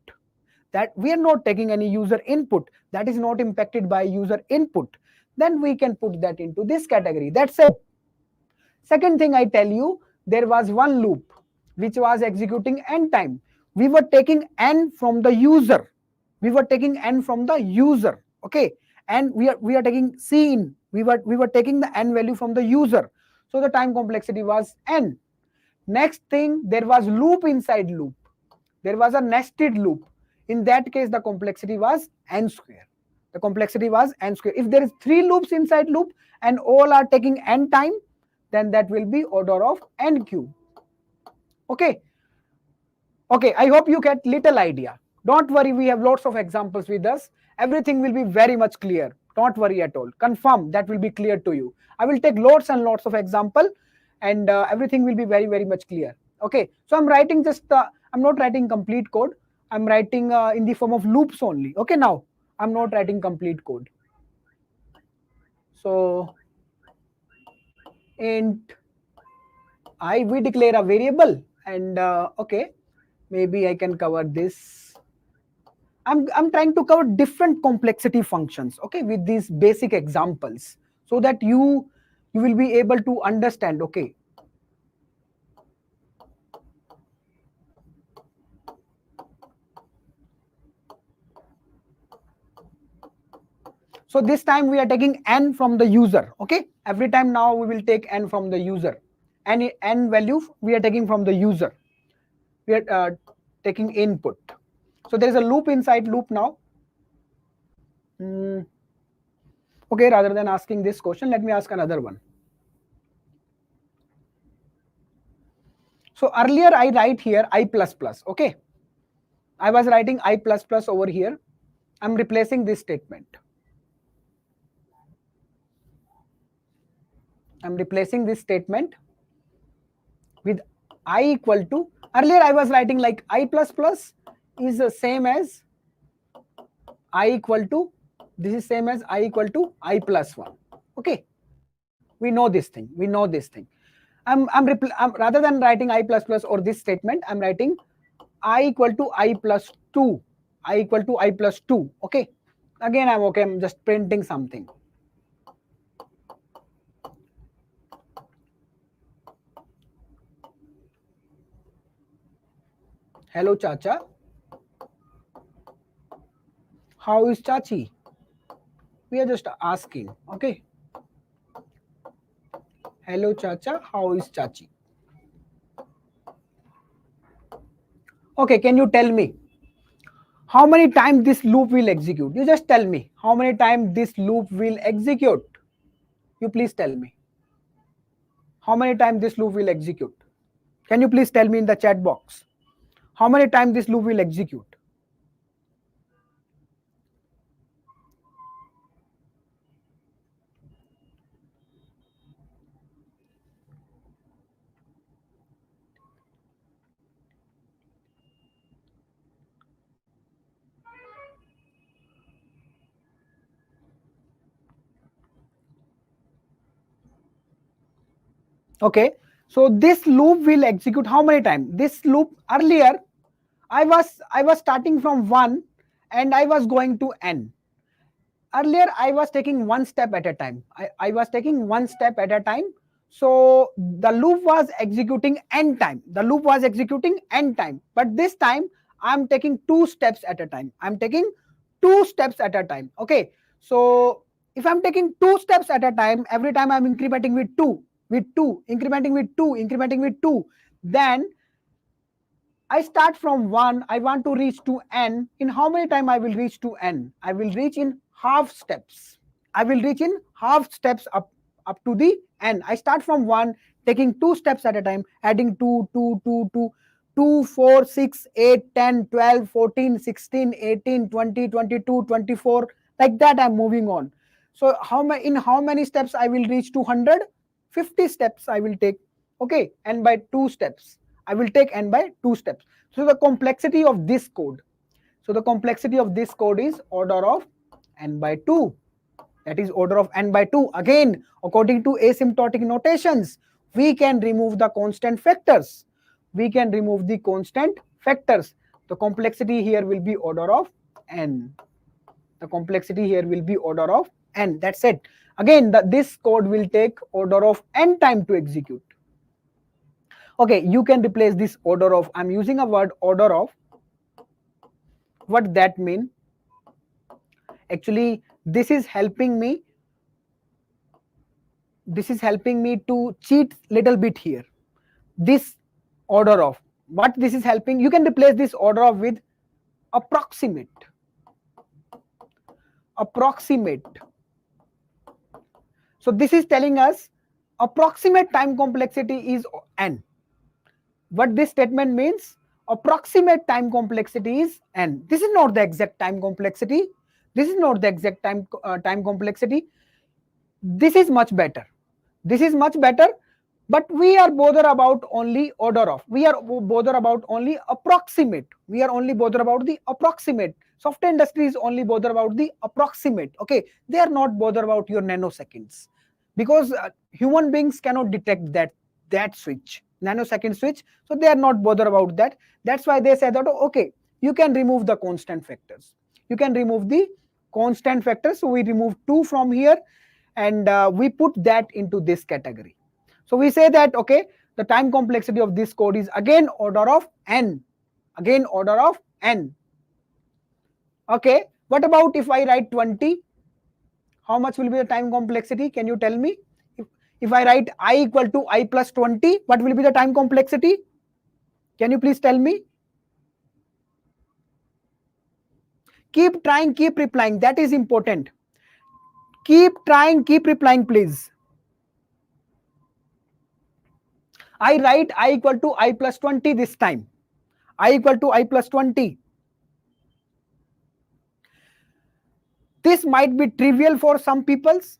That we are not taking any user input. That is not impacted by user input. Then we can put that into this category. That's it. Second thing I tell you, there was one loop which was executing n time. We were taking n from the user. We were taking n from the user. Okay, and we are taking c in. We were taking the n value from the user. So the time complexity was n. Next thing, there was loop inside loop. There was a nested loop. In that case, the complexity was n square. The complexity was n square. If there is 3 loops inside loop and all are taking n time, then that will be order of n cube. Okay. Okay, I hope you get little idea. Don't worry, we have lots of examples with us. Everything will be very much clear. Don't worry at all. Confirm that will be clear to you. I will take lots and lots of example, and everything will be very, very much clear. Okay, so I'm writing just, I'm not writing complete code. I'm writing in the form of loops only. Okay, now I'm not writing complete code. So int I, we declare a variable, and okay, maybe I can cover this. I'm trying to cover different complexity functions, okay, with these basic examples, so that you will be able to understand. Okay, so this time we are taking n from the user. Okay, every time now we will take n from the user. Any n value we are taking from the user. We are taking input. So there is a loop inside loop now. Okay, rather than asking this question, let me ask another one. So earlier I write here I plus plus. Okay, I was writing I plus plus over here. I'm replacing this statement. I'm replacing this statement with I equal to, earlier I was writing like I plus plus is the same as I equal to, this is same as I equal to I plus 1. Okay, we know this thing. We know this thing. I'm rather than writing I plus plus or this statement, I'm writing I equal to I plus 2. I equal to I plus 2. Okay, again I'm just printing something. Hello, Chacha. How is Chachi? We are just asking. Okay. Hello, Chacha. How is Chachi? Okay. Can you tell me how many times this loop will execute? You just tell me how many times this loop will execute. You please tell me how many times this loop will execute. Can you please tell me in the chat box how many times this loop will execute? Okay. So this loop will execute how many times? This loop earlier I was starting from 1 and I was going to n. Earlier I was taking one step at a time. I was taking one step at a time. So the loop was executing n time. The loop was executing n time. But this time I'm taking two steps at a time. I'm taking two steps at a time. Okay. So if I'm taking two steps at a time, every time I'm incrementing with 2, incrementing with 2, incrementing with 2, then I start from 1, I want to reach to n. In how many time I will reach to n? I will reach in half steps. I will reach in half steps up to the n. I start from 1, taking 2 steps at a time, adding 2, 2, 2, 2, 2, 4, 6, 8, 10, 12, 14, 16, 18, 20, 22, 24. Like that I'm moving on. So in how many steps I will reach to 100? 50 steps I will take. Okay, and by 2 steps. I will take n by 2 steps. So the complexity of this code. So the complexity of this code is order of n by 2. That is order of n by 2. Again, according to asymptotic notations, we can remove the constant factors. We can remove the constant factors. The complexity here will be order of n. The complexity here will be order of n. That's it. Again, this code will take order of n time to execute. Okay, you can replace this order of. I'm using a word order of. What that mean? Actually, this is helping me. This is helping me to cheat little bit here. This order of. What this is helping? You can replace this order of with approximate. Approximate. So this is telling us approximate time complexity is n. What this statement means? Approximate time complexity is n. This is not the exact time complexity. This is not the exact time complexity. This is much better. This is much better, but we are bother about only order of. We are bother about only approximate. We are only bother about the approximate. Software industry is only bother about the approximate. Okay, they are not bother about your nanoseconds, because human beings cannot detect that switch, nanosecond switch. So they are not bother about that. That's why they say that okay, you can remove the constant factors. You can remove the constant factors. So we remove 2 from here, and we put that into this category. So we say that okay, the time complexity of this code is again order of n. Again order of n. Okay, what about if I write 20? How much will be the time complexity? Can you tell me? If I write I equal to I plus 20, what will be the time complexity? Can you please tell me? Keep trying, keep replying. That is important. Keep trying, keep replying, please. I write I equal to I plus 20 this time. I equal to I plus 20. This might be trivial for some peoples.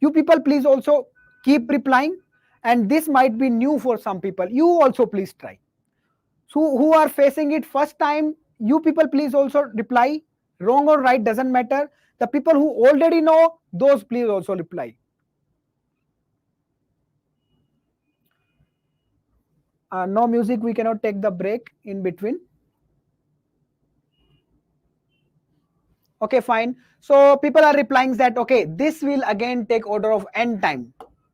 You people please also keep replying. And this might be new for some people. You also please try. So who are facing it first time, you people please also reply. Wrong or right doesn't matter. The people who already know, those please also reply. No music, we cannot take the break in between. Okay, fine. So people are replying that okay, this will again take order of n time.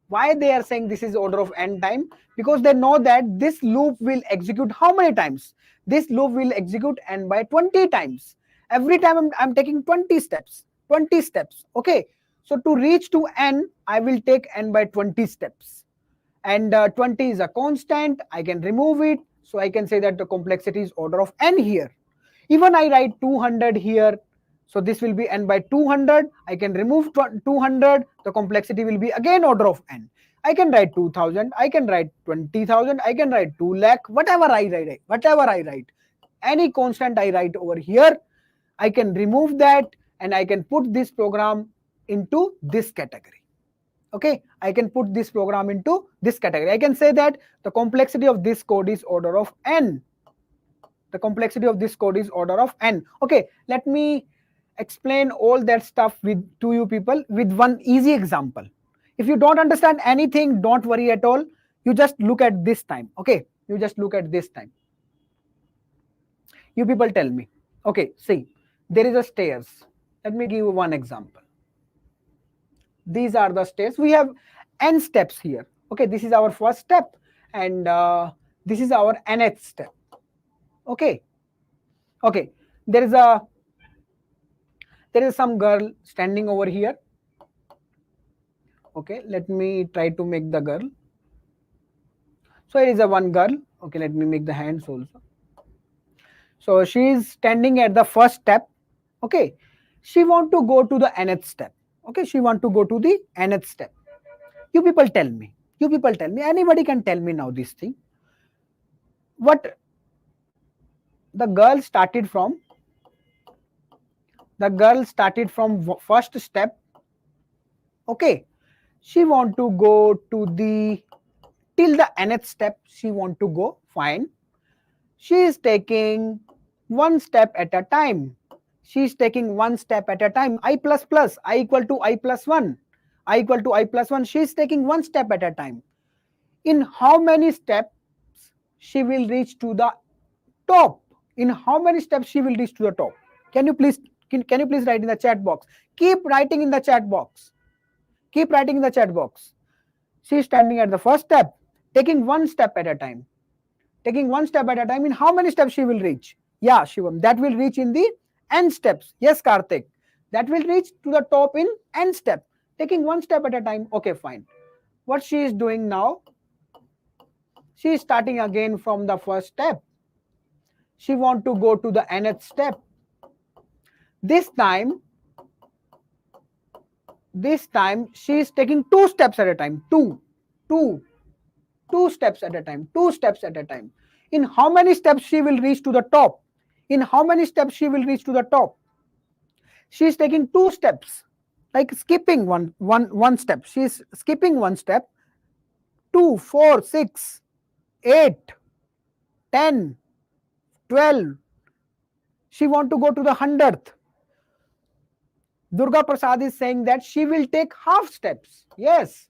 Why they are saying this is order of n time? Because they know that this loop will execute how many times? This loop will execute n by 20 times. Every time I'm taking 20 steps. 20 steps. Okay. So to reach to n, I will take n by 20 steps. And 20 is a constant. I can remove it. So I can say that the complexity is order of n here. Even I write 200 here, so this will be n by 200. I can remove 200. The complexity will be again order of n. I can write 2000. I can write 20,000. I can write 2 lakh. Whatever I write, any constant I write over here, I can remove that and I can put this program into this category. Okay, I can put this program into this category. I can say that the complexity of this code is order of n. The complexity of this code is order of n. Okay, let me explain all that stuff to you people with one easy example. If you don't understand anything, don't worry at all. You just look at this time. Okay, you just look at this time. You people tell me. Okay, see, there is a stairs. Let me give you one example. These are the stairs. We have n steps here. Okay, this is our first step, and this is our nth step. Okay, okay. There is some girl standing over here. Okay, let me try to make the girl. So it is a one girl. Okay, let me make the hands also. So she is standing at the first step. Okay, she want to go to the nth step. Okay, she want to go to the nth step. You people tell me. You people tell me. Anybody can tell me now this thing. What the girl started from? The girl started from first step. Okay, she want to go to the till the nth step. She want to go. Fine. She is taking one step at a time. She is taking one step at a time. I plus plus, I equal to I plus 1. I equal to I plus 1. She is taking one step at a time. In how many steps she will reach to the top? In how many steps she will reach to the top? Can you please write in the chat box? Keep writing in the chat box. Keep writing in the chat box. She is standing at the first step, taking one step at a time. Taking one step at a time. In how many steps she will reach? Yeah, Shivam, that will reach in the n steps. Yes, Karthik, that will reach to the top in n step. Taking one step at a time. Okay, fine. What she is doing now? She is starting again from the first step. She want to go to the nth step. This time she is taking two steps at a time. Two steps at a time. 2 steps at a time. In how many steps she will reach to the top? In how many steps she will reach to the top? She is taking 2 steps, like skipping one step. She is skipping one step. 2, 4, 6, 8, 10, 12. She want to go to the 100th. Durga Prasad is saying that she will take half steps. Yes,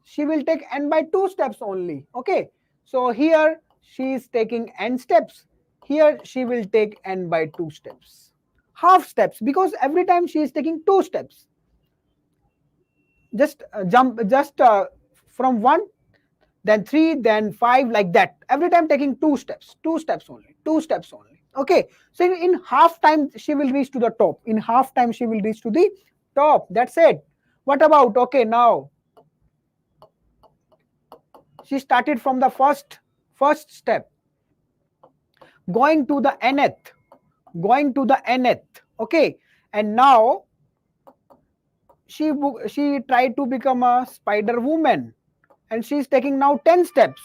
she will take n by 2 steps only. Okay, so here she is taking n steps. Here she will take n by 2 steps. Half steps, because every time she is taking 2 steps. Just from 1, then 3, then 5, like that. Every time taking 2 steps. 2 steps only. 2 steps only. Okay, so in half time she will reach to the top. In half time she will reach to the top. That's it. What about, okay, now she started from the first step, going to the nth, okay, and now she tried to become a spider woman, and she is taking now 10 steps.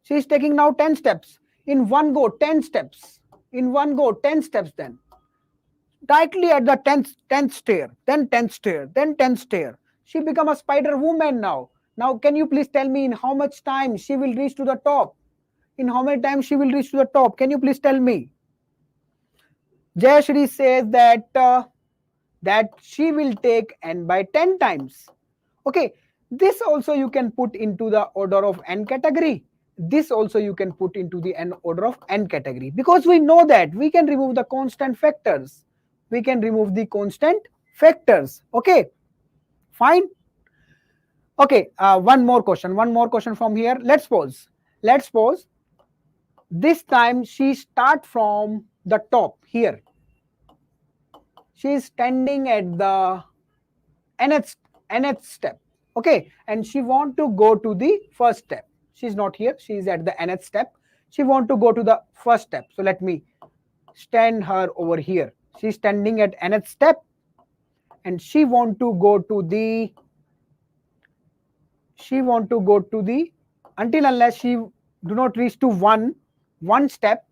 She is taking now 10 steps. In one go, 10 steps. In one go, 10 steps then. Directly at the 10th stair, then 10th stair, then 10th stair. She become a spider woman now. Now, can you please tell me in how much time she will reach to the top? In how many times she will reach to the top? Can you please tell me? Jayashri says that that she will take n by 10 times. Okay, this also you can put into the order of n category. This also you can put into the n order of n category, because we know that we can remove the constant factors. We can remove the constant factors. Okay, fine. Okay, one more question from here. Let's pause. This time she start from the top here. She is standing at the nth step. Okay, and she want to go to the first step. She's not here, she is at the nth step. She want to go to the first step. So let me stand her over here. She's standing at nth step, and she want to go to the until unless she do not reach to one step,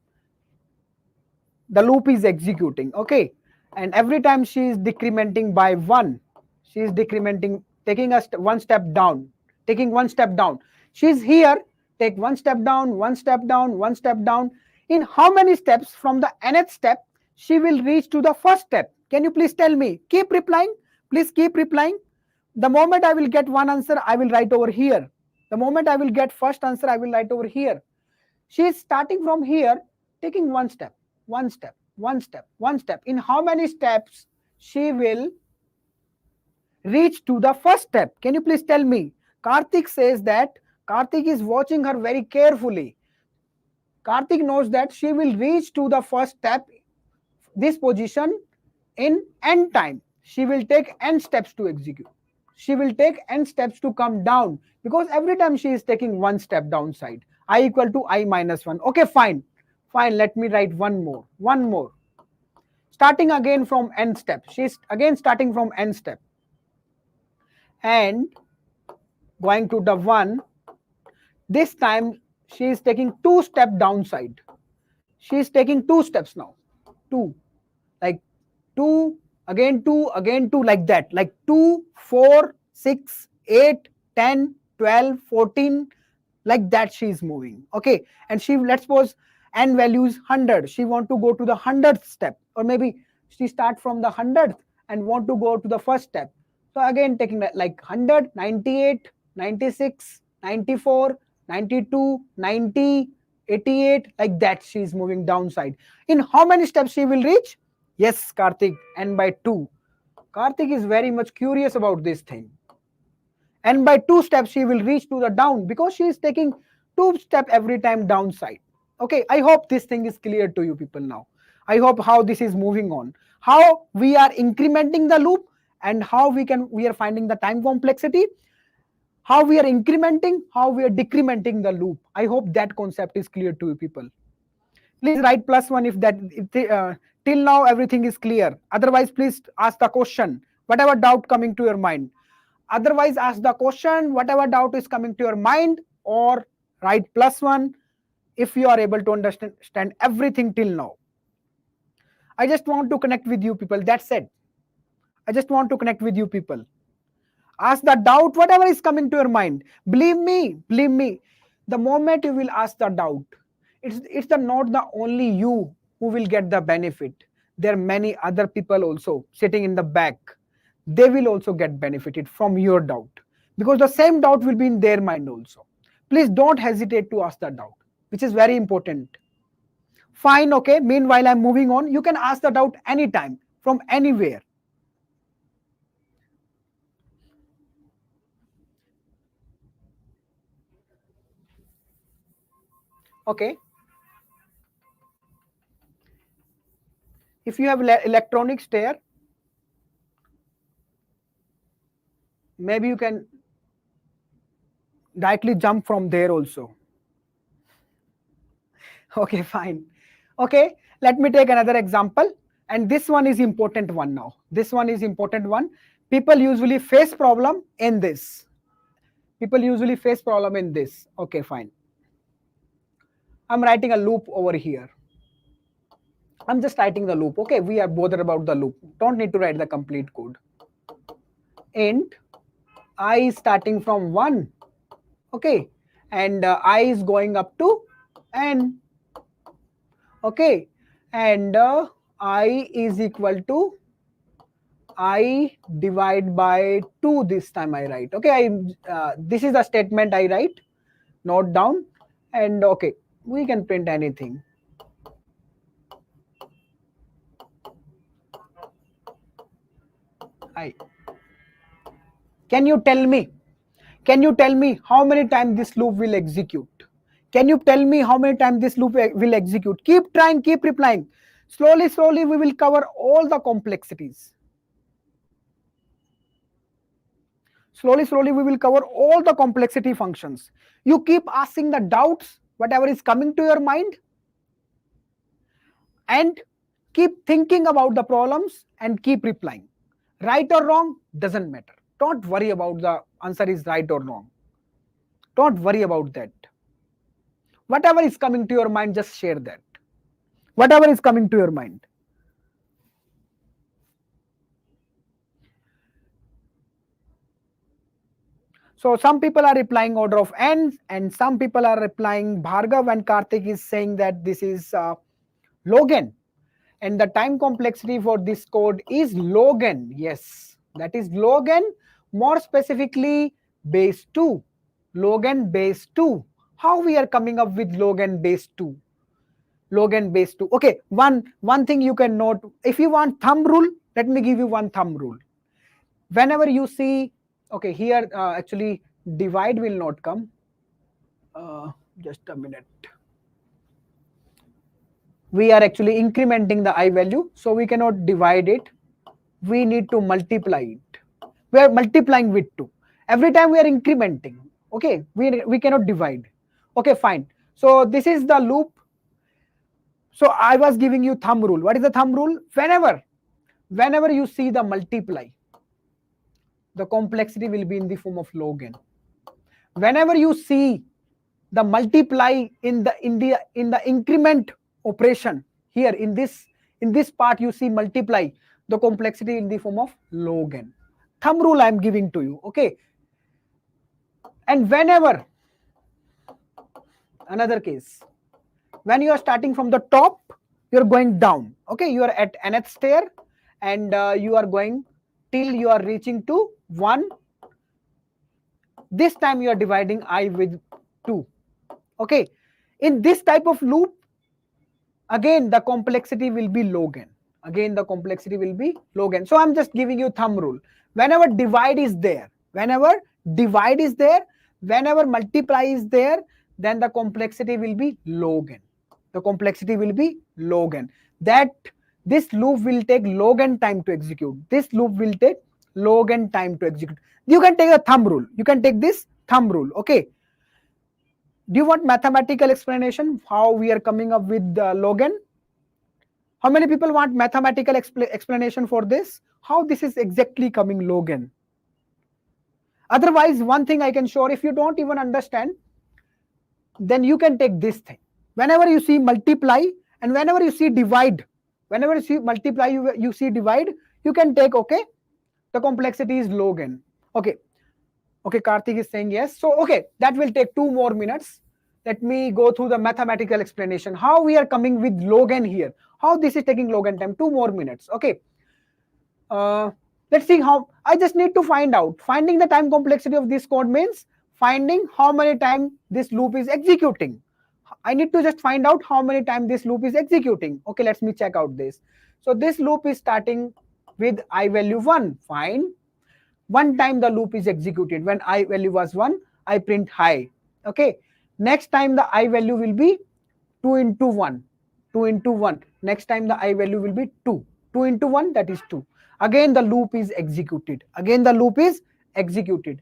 the loop is executing. Okay, and every time she is decrementing by one, she is decrementing, taking one step down, taking one step down. She's here, take one step down, one step down, one step down. In how many steps from the nth step she will reach to the first step? Can you please tell me? Keep replying, please keep replying. The moment I will get one answer, I will write over here. The moment I will get first answer, I will write over here. She is starting from here, taking one step, one step, one step, one step. In how many steps she will reach to the first step? Can you please tell me? Karthik says that Karthik is watching her very carefully. Karthik knows that she will reach to the first step, this position, in n time. She will take n steps to execute. She will take n steps to come down, because every time she is taking one step downside. I equal to I minus 1. Okay, fine. Fine, let me write one more. One more. Starting again from n step. She is again starting from n step. And going to the 1. This time she is taking 2 step downside. She is taking 2 steps now. 2. Like 2, again 2, again 2, like that. Like 2, 4, 6, 8, 10, 12, 14, like that she is moving. Okay, and she, let's suppose n values 100. She want to go to the 100th step, or maybe she start from the 100th and want to go to the first step. So again taking that, like 100, 98, 96, 94, 92, 90, 88, like that she is moving downside. In how many steps she will reach? Yes, Karthik, n by 2. Karthik is very much curious about this thing. And by 2 steps she will reach to the down, because she is taking 2 steps every time downside. Okay, I hope this thing is clear to you people now. I hope how this is moving on, how we are incrementing the loop, and how we are finding the time complexity, how we are incrementing, how we are decrementing the loop. I hope that concept is clear to you people. Please write +1 if till now everything is clear. Otherwise, please ask the question, whatever doubt coming to your mind. Otherwise, ask the question, whatever doubt is coming to your mind, or write +1 if you are able to understand everything till now. I just want to connect with you people. That's it. I just want to connect with you people. Ask the doubt, whatever is coming to your mind. Believe me, the moment you will ask the doubt, it's not the only you who will get the benefit. There are many other people also sitting in the back. They will also get benefited from your doubt, because the same doubt will be in their mind also. Please don't hesitate to ask the doubt, which is very important. Fine, okay. Meanwhile, I'm moving on. You can ask the doubt anytime, from anywhere. Okay. If you have electronic stair, maybe you can directly jump from there also. Okay, fine. Okay, let me take another example. And this one is important one now. This one is important one. People usually face problem in this. People usually face problem in this. Okay, fine. I'm writing a loop over here. I'm just writing the loop. Okay, we are bothered about the loop. Don't need to write the complete code. Int I is starting from 1. Okay, and I is going up to n. Okay, and I is equal to I divide by 2 this time I write. Okay, this is the statement I write, note down, and okay, we can print anything. I. Can you tell me? Can you tell me how many times this loop will execute? Can you tell me how many times this loop will execute? Keep trying, keep replying. Slowly, slowly, we will cover all the complexities. Slowly, slowly, we will cover all the complexity functions. You keep asking the doubts, whatever is coming to your mind, and keep thinking about the problems and keep replying. Right or wrong, doesn't matter. Don't worry about the answer is right or wrong. Don't worry about that. Whatever is coming to your mind, just share that. Whatever is coming to your mind. So some people are replying order of n, and some people are replying Bhargav, and Karthik is saying that this is log n, and the time complexity for this code is log n. Yes, that is log n, more specifically base 2. Log n base 2. How we are coming up with log n base 2? Log n base 2. Okay, one thing you can note, if you want thumb rule, let me give you one thumb rule. Whenever you see, okay, here actually divide will not come. Just a minute. We are actually incrementing the I value, so we cannot divide it. We need to multiply it. We are multiplying with 2. Every time we are incrementing. Okay, we cannot divide. Okay, fine. So this is the loop. So I was giving you thumb rule. What is the thumb rule? Whenever you see the multiply, the complexity will be in the form of log n. Whenever you see the multiply in the increment operation, here in this part you see multiply, the complexity in the form of log n. Thumb rule I am giving to you. Okay. And whenever, another case, when you are starting from the top, you are going down. Okay, you are at nth stair, and you are going till you are reaching to 1. This time you are dividing I with 2. Okay, in this type of loop, again the complexity will be log n. Again the complexity will be log n. So I'm just giving you thumb rule. Whenever divide is there, whenever multiply is there, then the complexity will be log n. The complexity will be log n. That this loop will take log n time to execute. This loop will take log n time to execute. You can take a thumb rule. You can take this thumb rule. Okay. Do you want mathematical explanation how we are coming up with log n? How many people want mathematical explanation for this? How this is exactly coming log n? Otherwise, one thing I can show, if you don't even understand, then you can take this thing. Whenever you see multiply and whenever you see divide, whenever you see multiply, you see divide, you can take, okay, the complexity is log n. Okay. Okay, Karthik is saying yes. So, okay, that will take 2 more minutes. Let me go through the mathematical explanation. How we are coming with log n here. How this is taking log n time. 2 more minutes. Okay. Let's see how. I just need to find out. Finding the time complexity of this code means finding how many times this loop is executing. I need to just find out how many times this loop is executing. Okay, let me check out this. So this loop is starting with I value 1. Fine. One time the loop is executed. When I value was 1, I print high. Okay. Next time the I value will be 2 into 1. 2 into 1. Next time the I value will be 2. 2 into 1, that is 2. Again the loop is executed. Again the loop is executed.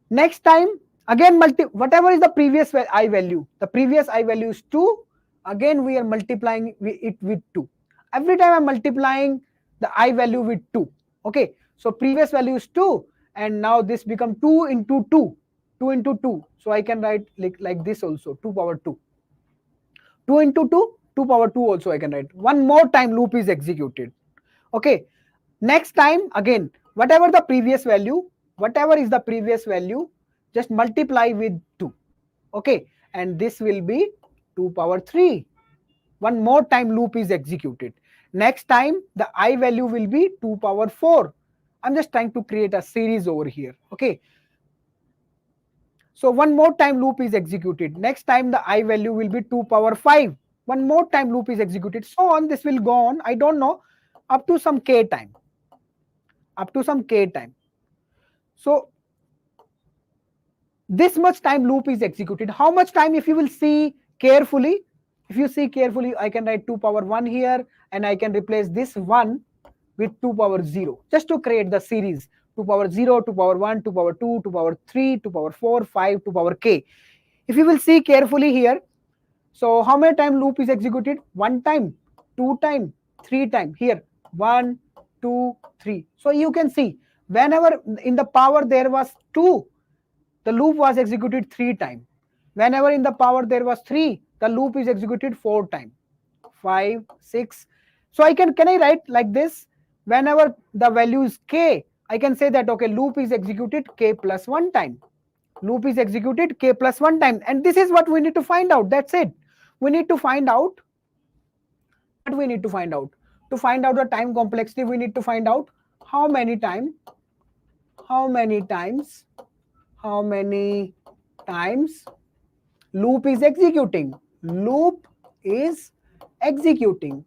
Next time, again whatever is the previous I value. The previous I value is 2. Again we are multiplying it with 2. Every time I'm multiplying the I value with 2. Okay. So previous value is 2, and now this become 2 into 2. 2 into 2. So I can write like this also, 2 power 2. 2 into 2, 2 power 2 also I can write. One more time loop is executed. Okay. Next time, again, whatever the previous value, whatever is the previous value, just multiply with 2. Okay. And this will be 2 power 3. One more time loop is executed. Next time, the I value will be 2 power 4. I'm just trying to create a series over here. Okay. So one more time loop is executed. Next time the I value will be 2 power 5. One more time loop is executed. So on, this will go on. I don't know, up to some k time. Up to some k time. So this much time loop is executed. How much time? If you will see carefully, I can write 2 power 1 here, and I can replace this 1 with 2 power 0 just to create the series. 2 power 0, 2 power 1, 2 power 2, 2 power 3, 2 power 4, 5, 2 power k. If you will see carefully here, so how many time loop is executed? 1 time, 2 time, 3 time. Here 1, 2, 3. So you can see whenever in the power there was 2, the loop was executed 3 times. Whenever in the power there was 3, the loop is executed 4 times. 5, 6. So can I write like this? Whenever the value is k, I can say that okay, loop is executed k plus 1 time. Loop is executed k plus 1 time. And this is what we need to find out. That's it. We need to find out what we need to find out. To find out the time complexity, we need to find out how many times loop is executing. Loop is executing.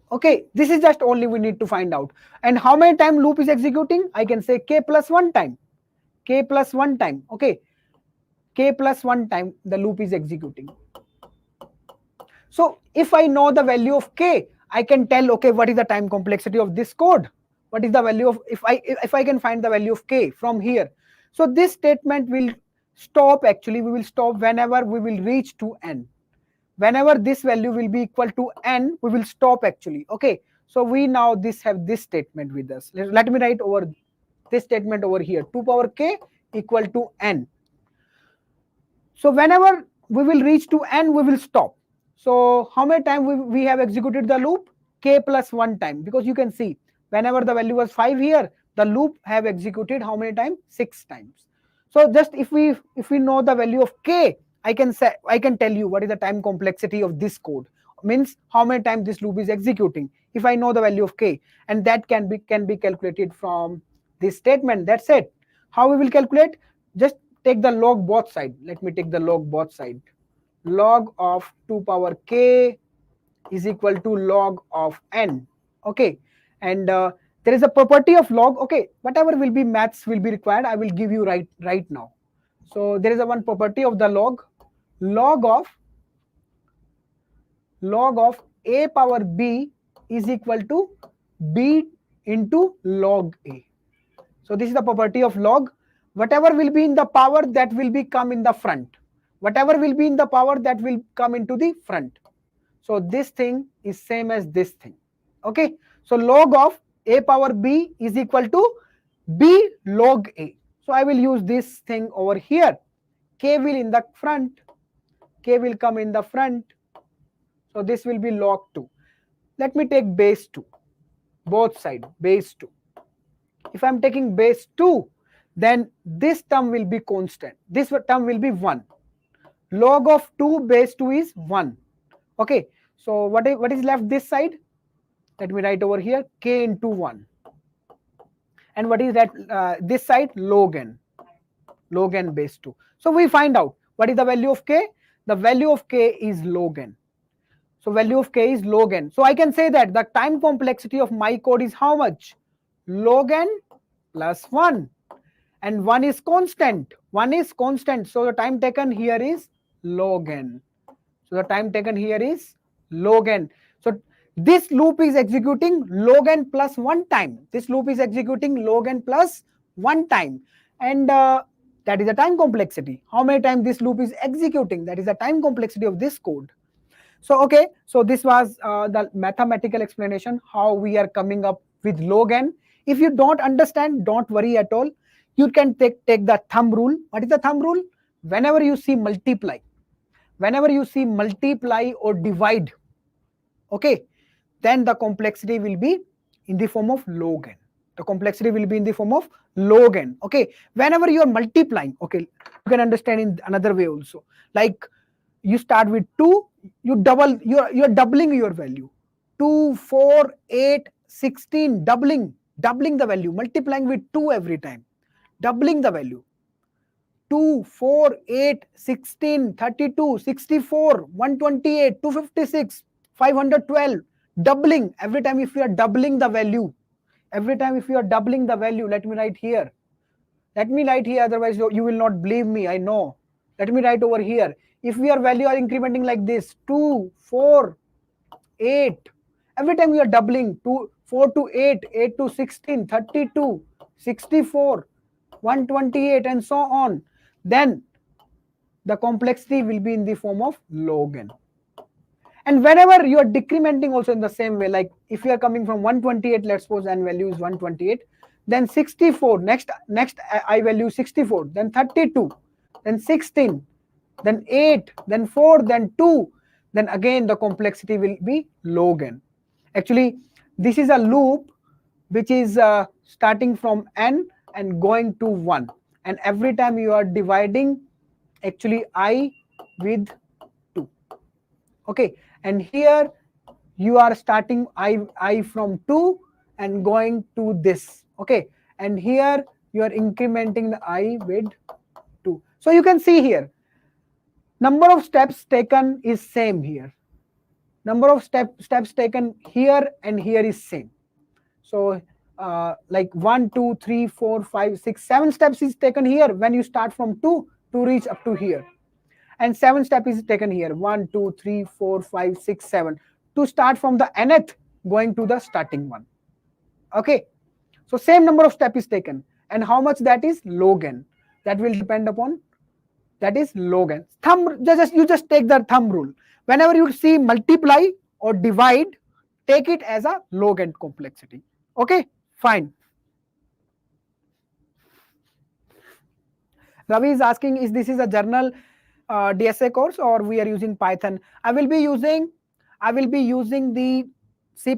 Okay, this is just only we need to find out. And how many time loop is executing? I can say k plus 1 time. K plus 1 time. Okay, k plus 1 time the loop is executing. So if I know the value of k, I can tell, okay, what is the time complexity of this code? What is the value of, if I can find the value of k from here. So this statement will stop, actually we will stop whenever we will reach to n. Whenever this value will be equal to n, we will stop actually. Okay, so we now have this statement with us. Let me write over this statement over here. 2 power k equal to n. So whenever we will reach to n, we will stop. So how many times we have executed the loop? K plus 1 time, because you can see whenever the value was 5 here, the loop have executed how many times? 6 times. So just if we know the value of k, I can tell you what is the time complexity of this code. Means how many times this loop is executing if I know the value of k, and that can be calculated from this statement. That's it. How we will calculate? Just take the log both side. Let me take the log both side. Log of 2 power k is equal to log of n. Okay, and there is a property of log. Okay, whatever will be maths will be required, I will give you right now. So there is a one property of the log. Log of a power b is equal to b into log a. So this is the property of log. Whatever will be in the power, that will be come in the front. Whatever will be in the power, that will come into the front. So this thing is same as this thing. Okay, so log of a power b is equal to b log a. So I will use this thing over here. K will in the front, k will come in the front. So this will be log 2. Let me take base 2, both side base 2. If I am taking base 2, then this term will be constant. This term will be 1. Log of 2 base 2 is 1. Okay, so what is left this side? Let me write over here k into 1. And what is that this side? Log n base 2. So we find out what is the value of k. The value of k is log n. So value of k is log n. So I can say that the time complexity of my code is how much? Log n plus 1. And 1 is constant. 1 is constant. So the time taken here is log n. So the time taken here is log n. So this loop is executing log n plus 1 time. This loop is executing log n plus 1 time. And that is the time complexity. How many times this loop is executing? That is the time complexity of this code. So okay, so this was the mathematical explanation how we are coming up with log n. If you don't understand, don't worry at all. You can take the thumb rule. What is the thumb rule? Whenever you see multiply or divide, okay, then the complexity will be in the form of log n. The complexity will be in the form of log n. Okay, whenever you are multiplying, okay, you can understand in another way also. Like you start with 2, you're doubling your value. 2, 4, 8, 16, doubling the value, multiplying with 2 every time, doubling the value. 2, 4, 8, 16, 32, 64, 128, 256, 512, doubling every time. If you are doubling the value, let me write here. Let me write here, otherwise you will not believe me, I know. Let me write over here. If your value are incrementing like this, 2, 4, 8, every time you are doubling, 2, 4 to 8, 8 to 16, 32, 64, 128, and so on, then the complexity will be in the form of log n. And whenever you are decrementing also in the same way, like if you are coming from 128, let's suppose n value is 128, then 64, next I value 64, then 32, then 16, then 8, then 4, then 2, then again the complexity will be log n. Actually, this is a loop which is starting from n and going to 1, and every time you are dividing actually I with 2. Okay, and here you are starting I from 2 and going to this. Okay, and here you are incrementing the I with 2. So you can see here, number of steps taken is same here. Number of steps taken here and here is same. So like 1, 2, 3, 4, 5, 6, 7 steps is taken here when you start from 2 to reach up to here. And 7 step is taken here, 1, 2, 3, 4, 5, 6, 7, to start from the nth going to the starting one. Okay, so same number of step is taken, and how much that is log n, that will depend upon, that is log n. You just take the thumb rule. Whenever you see multiply or divide, take it as a log n complexity. Okay, fine. Ravi is asking, is this is a journal DSA course or we are using Python? I will be using the C++,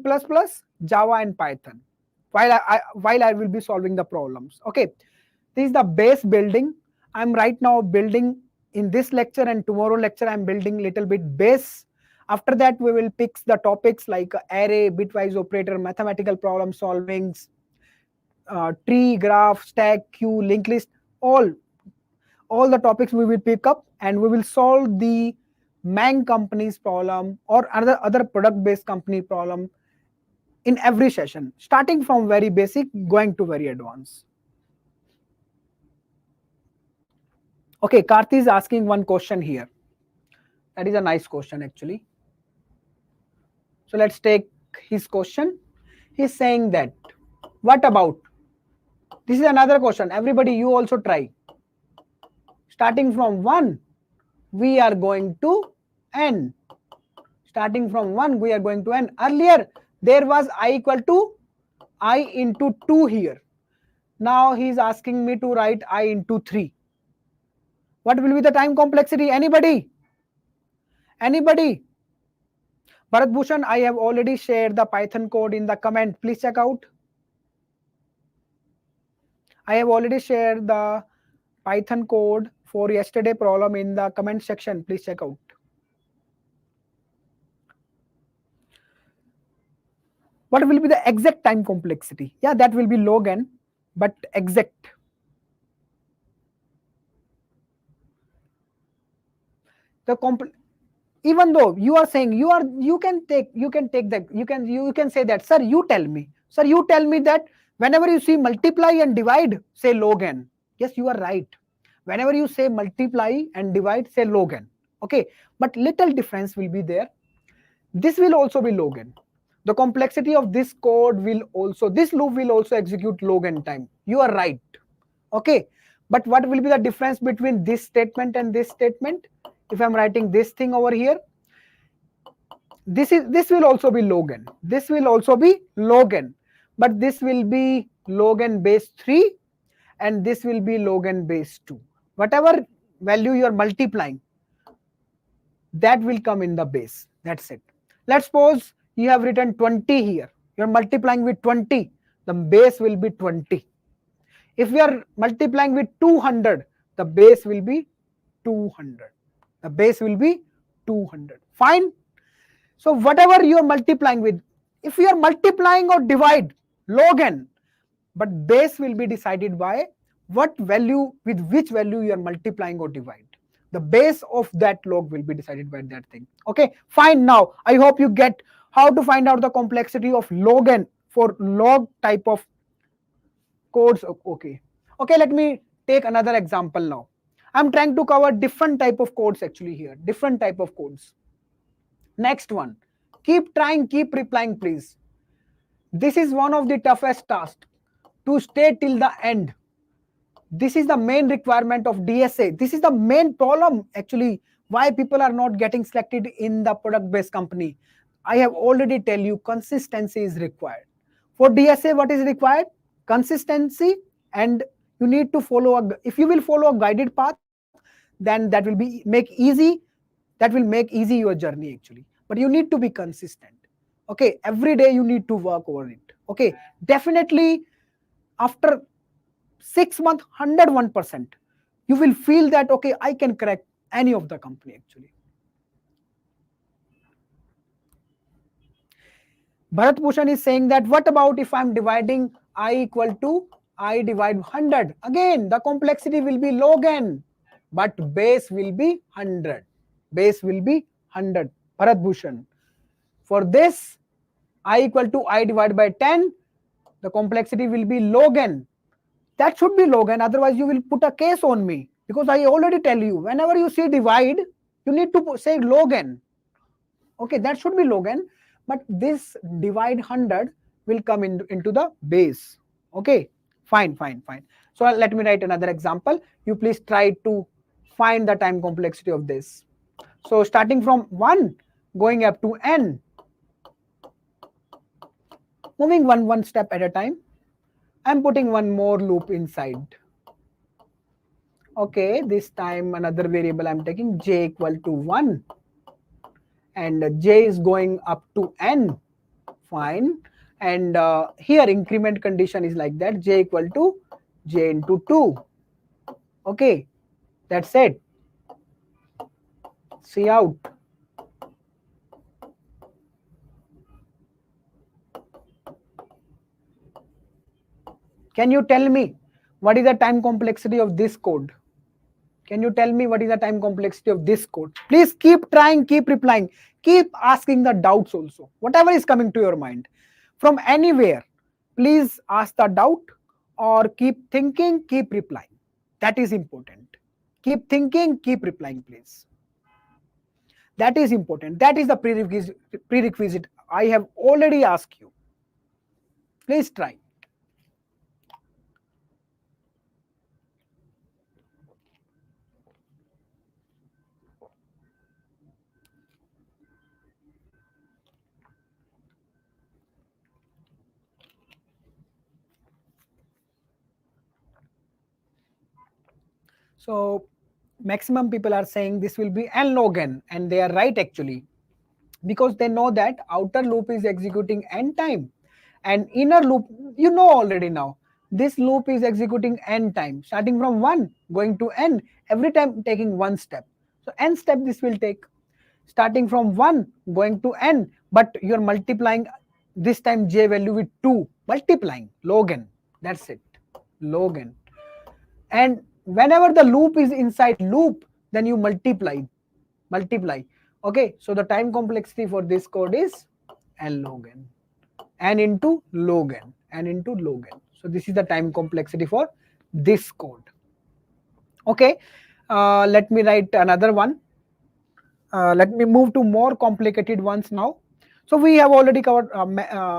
Java, and Python while I will be solving the problems. Okay, this is the base building. I'm right now building in this lecture, and tomorrow lecture I'm building little bit base. After that we will pick the topics like array, bitwise operator, mathematical problem solvings, tree, graph, stack, queue, linked list, all the topics we will pick up, and we will solve the Mang company's problem or other product based company problem in every session, starting from very basic going to very advanced. Okay, Karthi is asking one question here. That is a nice question actually. So let's take his question. He's saying that, what about, this is another question, everybody you also try. Starting from 1, we are going to n. Starting from 1, we are going to n. Earlier, there was I equal to I into 2 here. Now he is asking me to write I into 3. What will be the time complexity? Anybody? Anybody? Bharat Bhushan, I have already shared the Python code in the comment. Please check out. I have already shared the Python code for yesterday problem in the comment section. Please check out. What will be the exact time complexity? Yeah, that will be log n, but exact. Even though you are saying you can say that, sir, you tell me that whenever you see multiply and divide, say log n. Yes, you are right. Whenever you say multiply and divide, say log n. Okay, but little difference will be there. This will also be log n. The complexity of this code will also, this loop will also execute log n time. You are right. Okay, but what will be the difference between this statement and this statement? If I'm writing this thing over here, this will also be log n. This will also be log n, but this will be log n base 3, and this will be log n base 2. Whatever value you are multiplying, that will come in the base. That's it. Let's suppose you have written 20 here. You're multiplying with 20. The base will be 20. If we are multiplying with 200, the base will be 200. The base will be 200. Fine. So whatever you are multiplying with, if you are multiplying or divide, log n, but base will be decided by what value, with which value you are multiplying or divide. The base of that log will be decided by that thing. Okay, fine. Now I hope you get how to find out the complexity of log n for log type of codes. Okay, let me take another example now. I'm trying to cover different type of codes actually here, different type of codes. Next one, keep trying, keep replying, please. This is one of the toughest tasks, to stay till the end. This is the main requirement of DSA. This is the main problem actually why people are not getting selected in the product based company. I have already tell you consistency is required. For DSA, what is required? Consistency, and you need to follow if you will follow a guided path, then that will be make easy, that will make easy your journey actually. But you need to be consistent. Okay, every day you need to work over it. Okay, definitely after 6 months, 101%, you will feel that okay, I can crack any of the company actually. Bharat Bhushan is saying that what about if I'm dividing I equal to I divide 100? Again, the complexity will be log n, but base will be 100. Base will be 100. Bharat Bhushan. For this, I equal to I divided by 10, the complexity will be log n. That should be log n, otherwise you will put a case on me. Because I already tell you, whenever you see divide, you need to say log n. Okay, that should be log n, but this divide 100 will come into the base. Okay, fine. So let me write another example. You please try to find the time complexity of this. So starting from 1, going up to n, moving one step at a time. I'm putting one more loop inside. Okay, this time another variable I'm taking, j equal to 1, and j is going up to n. Fine. And here increment condition is like that, j equal to j into 2. Okay, that's it. See out. Can you tell me what is the time complexity of this code? Can you tell me what is the time complexity of this code? Please keep trying, keep replying, keep asking the doubts also. Whatever is coming to your mind from anywhere, please ask the doubt or keep thinking, keep replying. That is important. Keep thinking, keep replying, please. That is important. That is the prerequisite I have already asked you. Please try. So maximum people are saying this will be n log n, and they are right actually, because they know that outer loop is executing n time and inner loop, you know already now, this loop is executing n time, starting from 1 going to n, every time taking one step. So n step this will take, starting from 1 going to n, but you're multiplying this time j value with 2, multiplying log n, that's it, log n. And whenever the loop is inside loop, then you multiply. Okay, so the time complexity for this code is n log n, n into log n, n into log n. So this is the time complexity for this code. Okay, let me write another one. Let me move to more complicated ones now. So we have already covered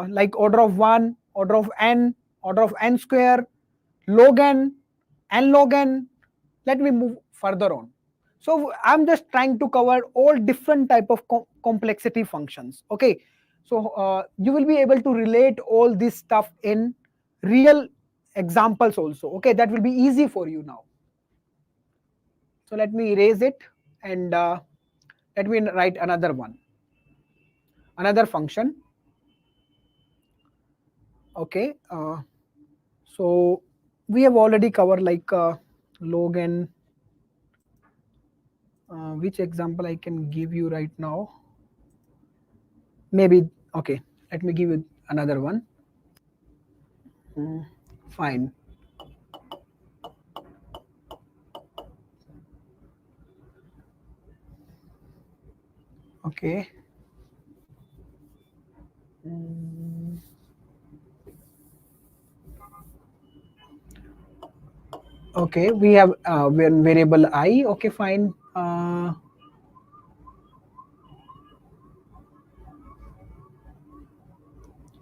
like order of 1, order of n square, log n, n log n. Let me move further on. So I'm just trying to cover all different type of complexity functions. Okay, so you will be able to relate all this stuff in real examples also. Okay, that will be easy for you now. So let me erase it, and let me write another one, another function. Okay, so we have already covered like log n. Which example I can give you right now? Maybe, okay, let me give you another one. Fine. Okay. Okay, we have variable I. Okay, fine.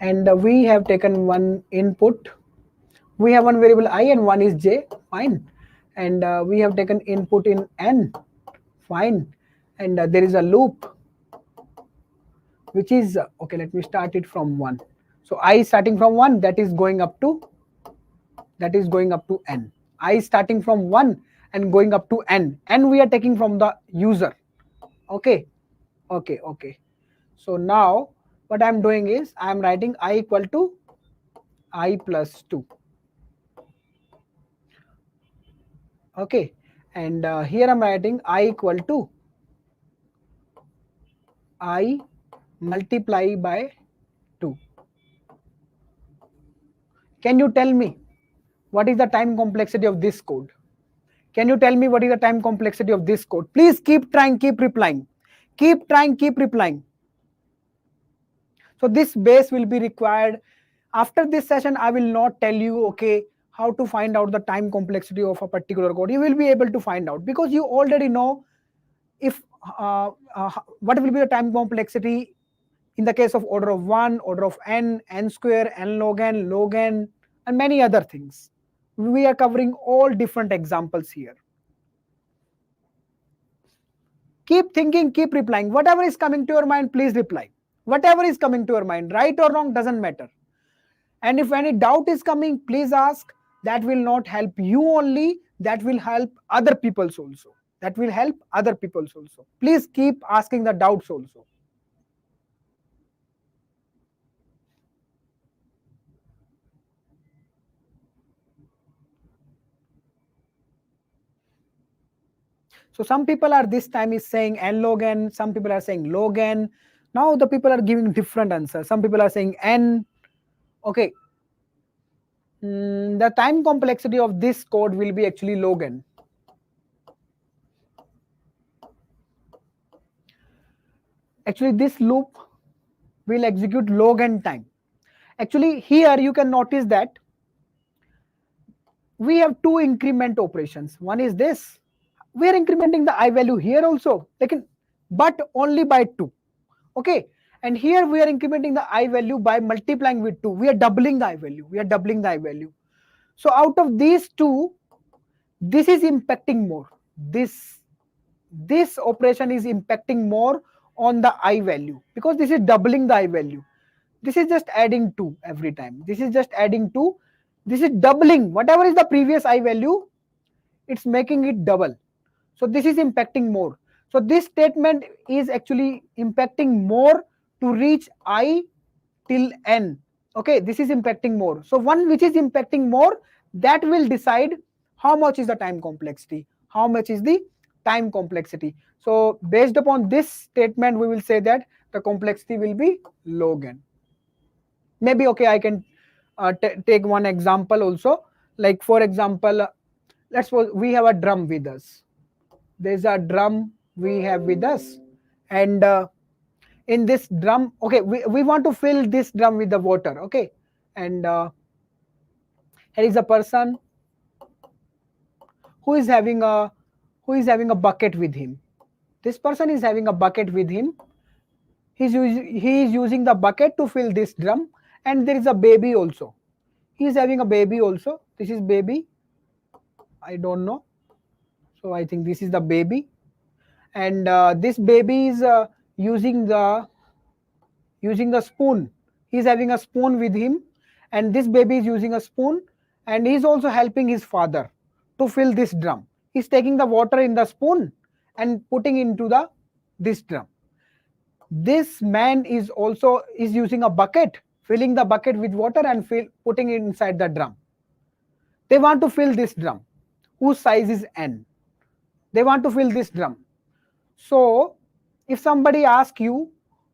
And we have taken one input. We have one variable I and one is j. Fine. And we have taken input in n. Fine. And there is a loop which is okay. Let me start it from 1. So I starting from 1, that is going up to n. I starting from 1 and going up to n. N we are taking from the user. Okay. Okay. So now what I am doing is I am writing I equal to I plus 2. Okay. And here I am writing I equal to I multiply by 2. Can you tell me what is the time complexity of this code? Can you tell me what is the time complexity of this code? Please keep trying, keep replying. Keep trying, keep replying. So this base will be required. After this session, I will not tell you, okay, how to find out the time complexity of a particular code. You will be able to find out because you already know if what will be the time complexity in the case of order of 1, order of n, n square, n log n, and many other things. We are covering all different examples here. Keep thinking, keep replying. Whatever is coming to your mind, please reply. Whatever is coming to your mind, right or wrong, doesn't matter. And if any doubt is coming, please ask. That will not help you only, that will help other people's also. That will help other people's also. Please keep asking the doubts also. So some people are this time is saying n log n, some people are saying log n. Now the people are giving different answers. Some people are saying n. Okay. The time complexity of this code will be actually log n. Actually, this loop will execute log n time. Actually, here you can notice that we have two increment operations. One is this. We are incrementing the I value here also, but only by 2. Okay. And here we are incrementing the I value by multiplying with 2. We are doubling the I value. So out of these two, this is impacting more. This operation is impacting more on the I value because this is doubling the I value. This is just adding 2 every time. This is just adding 2. This is doubling. Whatever is the previous I value, it's making it double. So this is impacting more. So this statement is actually impacting more to reach I till n. Okay, this is impacting more. So one which is impacting more, that will decide how much is the time complexity. How much is the time complexity. So based upon this statement, we will say that the complexity will be log n. Maybe, okay, I can take one example also. Like for example, let's suppose we have a drum with us. There's a drum we have with us, and in this drum, okay, we want to fill this drum with the water. Okay, and here is a person who is having a bucket with him. This person is having a bucket with him. He is using the bucket to fill this drum, and there is a baby also. He is having a baby also. This is baby. I don't know. So I think this is the baby, and this baby is using the spoon. He is having a spoon with him, and this baby is using a spoon, and he is also helping his father to fill this drum. He is taking the water in the spoon and putting into this drum. This man is using a bucket, filling the bucket with water and putting it inside the drum. They want to fill this drum, whose size is n. They want to fill this drum. So if somebody asks you,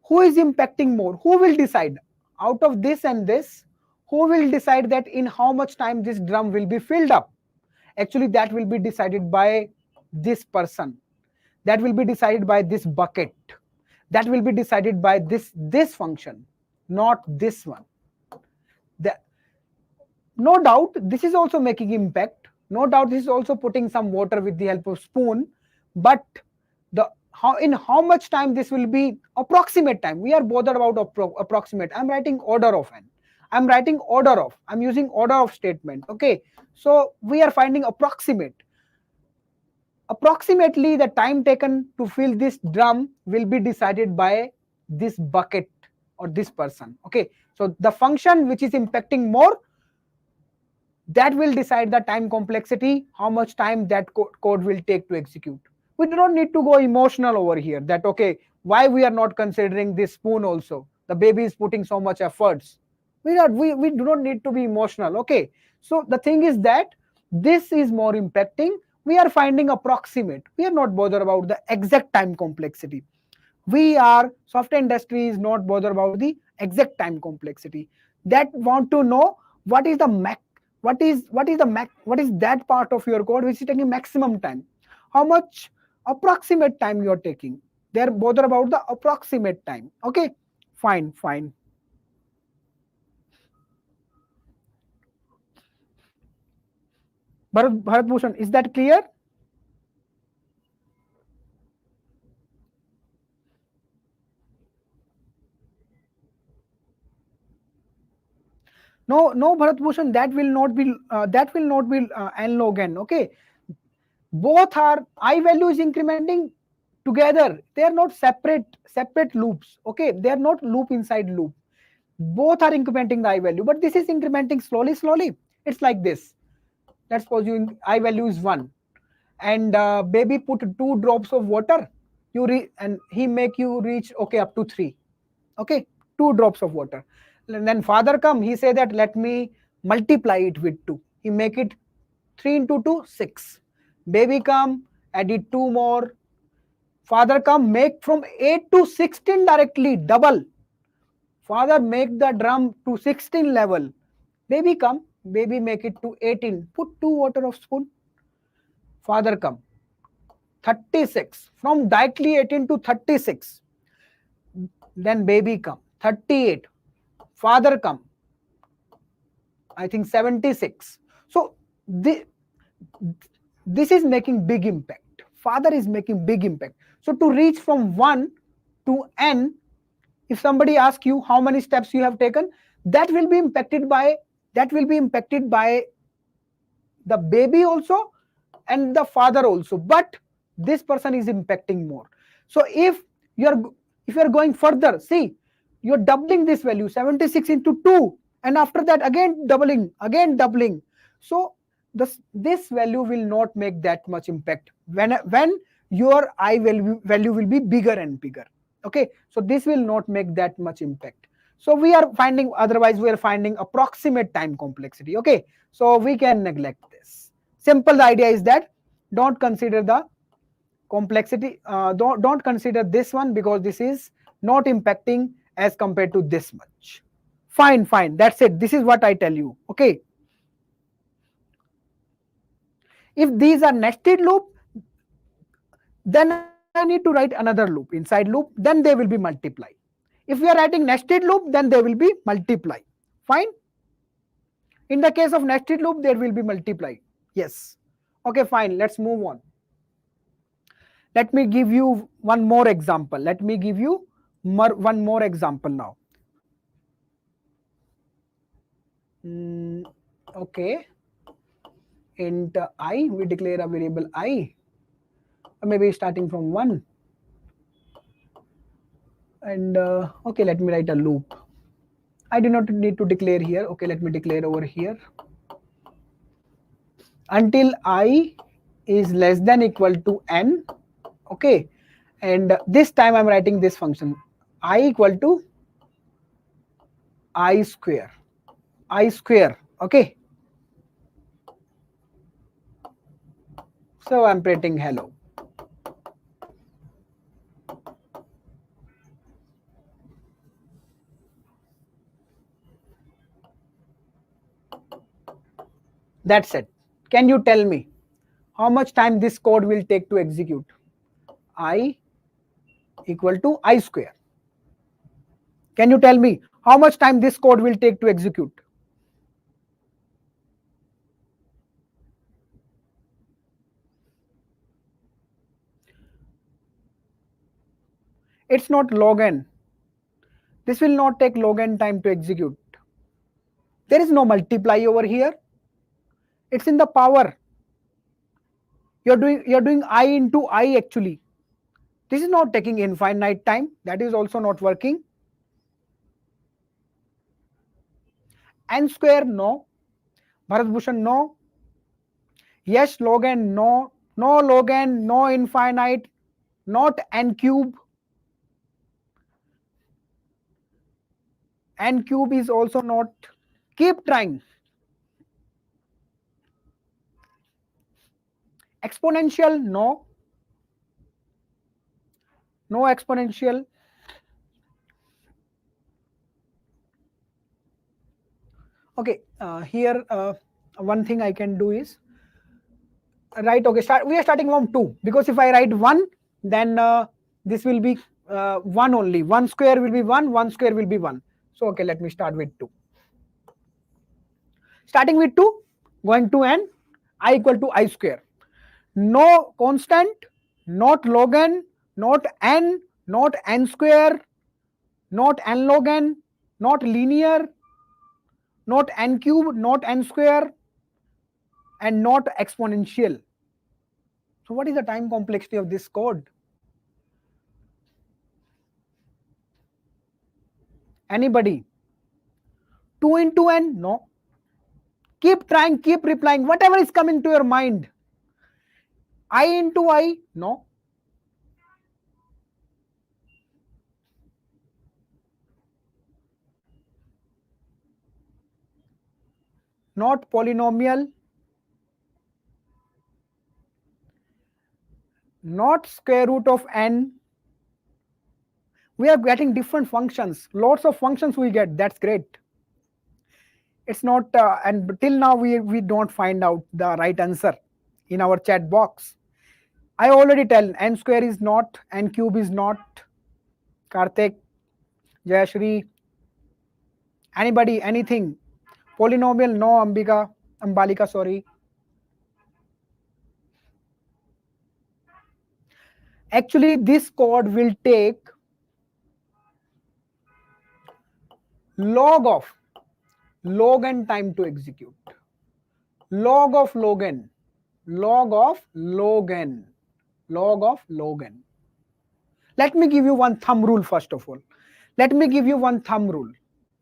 who is impacting more, who will decide out of this and this, who will decide that in how much time this drum will be filled up? Actually, that will be decided by this person. That will be decided by this bucket. That will be decided by this function, not this one. No doubt, this is also making impact. No doubt this is also putting some water with the help of spoon, but the how much time this will be, approximate time. We are bothered about approximate. I'm writing order of n. I'm writing order of. I'm using order of statement. Okay, so we are finding approximate. Approximately the time taken to fill this drum will be decided by this bucket or this person. Okay, so the function which is impacting more, that will decide the time complexity, how much time that code will take to execute. We do not need to go emotional over here that okay, why we are not considering this spoon also, the baby is putting so much efforts. We do not need to be emotional. Okay, so the thing is that this is more impacting. We are finding approximate. We are not bothered about the exact time complexity. We are, software industry is not bothered about the exact time complexity. That want to know what is the max, what is that part of your code which is taking maximum time, how much approximate time you are taking. They are bothered about the approximate time. Okay, fine. Bharat Bhushan, is that clear? No, Bharat Bhushan, that will not be n log n. Okay, both are I value is incrementing together. They are not separate loops. Okay, they are not loop inside loop. Both are incrementing the I value, but this is incrementing slowly. It's like this. Let's suppose you I value is 1, and baby put 2 drops of water. And he make you reach okay up to 3. Okay, 2 drops of water. And then father come, he say that let me multiply it with 2. He make it 3 into 2, 6. Baby come, added 2 more. Father come, make from 8 to 16 directly, double. Father make the drum to 16 level. Baby come, baby make it to 18. Put 2 water of spoon. Father come, 36. From directly 18 to 36. Then baby come, 38. Father come, I think 76. So this is making big impact. Father is making big impact. So to reach from 1 to n, if somebody asks you how many steps you have taken, that will be impacted by the baby also and the father also, but this person is impacting more. So if you are going further, see, you're doubling this value, 76 into 2, and after that again doubling. So this value will not make that much impact when your I value will be bigger and bigger. Okay, so this will not make that much impact. So we are finding, otherwise we are finding approximate time complexity. Okay, so we can neglect this. Simple idea is that don't consider the complexity, don't consider this one because this is not impacting as compared to this much. Fine, that's it. This is what I tell you. Okay, if these are nested loop, then I need to write another loop, inside loop, then they will be multiply. If we are writing nested loop, then they will be multiply. Fine. In the case of nested loop, there will be multiply. Yes. Okay, fine. Let's move on. Let me give you one more example. One more example now. Okay. Int I, we declare a variable I, or maybe starting from 1. And okay, let me write a loop. I do not need to declare here. Okay, let me declare over here. Until I is less than equal to n. Okay, and this time I'm writing this function I equal to I square. Okay, so I'm printing hello. That's it. Can you tell me how much time this code will take to execute? I equal to I square. Can you tell me how much time this code will take to execute? It's not log n. This will not take log n time to execute. There is no multiply over here. It's in the power. You're doing I into I actually. This is not taking infinite time. That is also not working. N square, no. Bharat Bhushan, no. Yes, log n, no. No log n, no infinite. Not n cube. N cube is also not. Keep trying. Exponential, no. No exponential. Okay, here one thing I can do is write, okay, we are starting from 2, because if I write 1, then this will be 1 only. 1 square will be 1, 1 square will be 1. So okay, let me start with 2. Starting with 2, going to n, I equal to I square. No constant, not log n, not n square, not n log n, not linear, not n cube, not n square, and not exponential. So what is the time complexity of this code? Anybody? 2 into n? No. Keep trying, keep replying, whatever is coming to your mind. I into I? No. Not polynomial. Not square root of n. We are getting different functions. Lots of functions we get. That's great. It's not, and till now we don't find out the right answer in our chat box. I already tell n square is not, n cube is not. Karthik, Jayashri, anybody, anything. Polynomial, no. Ambalika, sorry. Actually, this code will take log n time to execute. Log of log n. Log of log n. Log of log n. Let me give you one thumb rule first of all. Let me give you one thumb rule.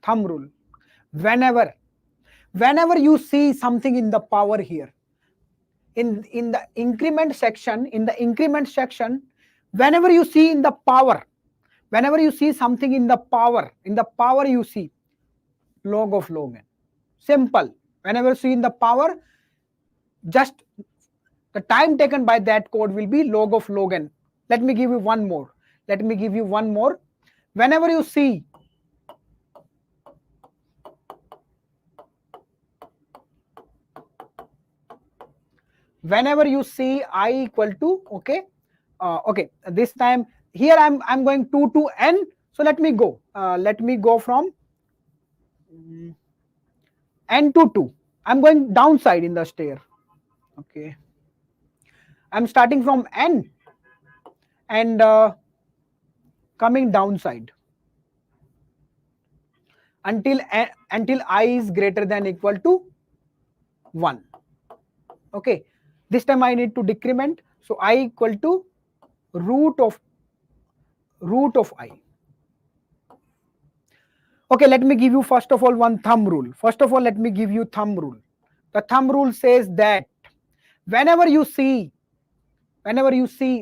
Thumb rule. Whenever you see something in the power here, in the increment section, whenever you see in the power, whenever you see something in the power you see log of log n. Simple. Whenever you see in the power, just the time taken by that code will be log of log n. Let me give you one more. Whenever you see I equal to, okay, this time here I'm going 2 to n. So let me go from n to 2. I'm going downside in the stair. Okay, I'm starting from n and coming downside until I is greater than equal to 1. Okay, this time I need to decrement, so I equal to root of I. Okay, let me give you first of all one thumb rule. The thumb rule says that whenever you see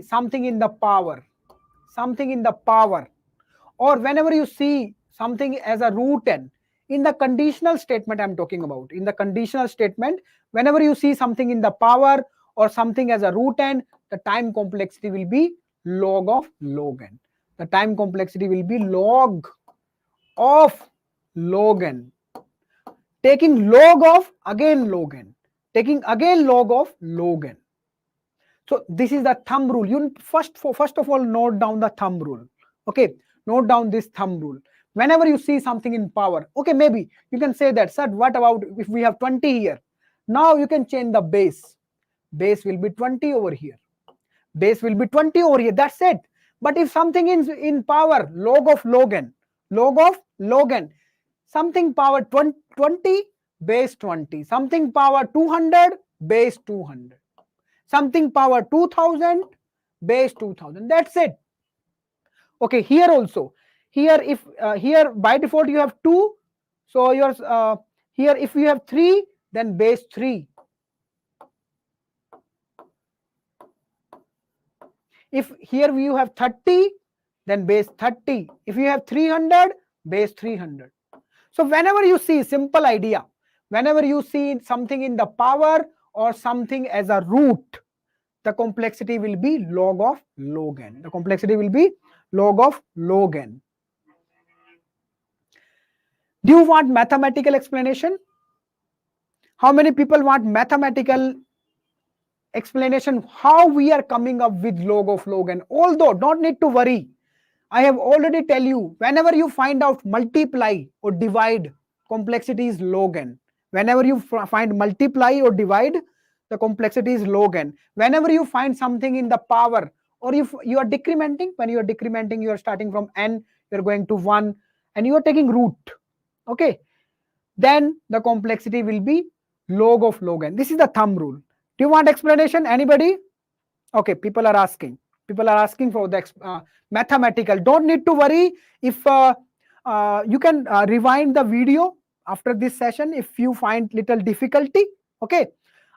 something in the power, or whenever you see something as a root n, in the conditional statement I'm talking about, in the conditional statement, whenever you see something in the power or something as a root n, the time complexity will be log of log n. The time complexity will be log of log n, taking log of again log n, taking again log of log n. So this is the thumb rule. You first of all note down the thumb rule. Okay, note down this thumb rule. Whenever you see something in power, okay, maybe you can say that, sir, what about if we have 20 here? Now you can change the base. Base will be 20 over here. Base will be 20 over here. That's it. But if something is in power, log of log n, something power 20 base 20, something power 200 base 200, something power 2000 base 2000. That's it. Okay, here also, here if here by default you have 2, so yours here if you have 3, then base 3. If here you have 30, then base 30. If you have 300, base 300. So whenever you see, simple idea, whenever you see something in the power or something as a root, the complexity will be log of log n. The complexity will be log of log n. Do you want mathematical explanation? How many people want mathematical explanation how we are coming up with log of log n? Although don't need to worry, I have already tell you, whenever you find out multiply or divide, complexity is log n. Whenever you find multiply or divide, the complexity is log n. Whenever you find something in the power, or if you are decrementing, when you are decrementing, you are starting from n, you are going to 1, and you are taking root. Okay, then the complexity will be log of log n. This is the thumb rule. Do you want explanation? Anybody? Okay, people are asking. People are asking for the mathematical. Don't need to worry if you can rewind the video after this session if you find little difficulty. Okay,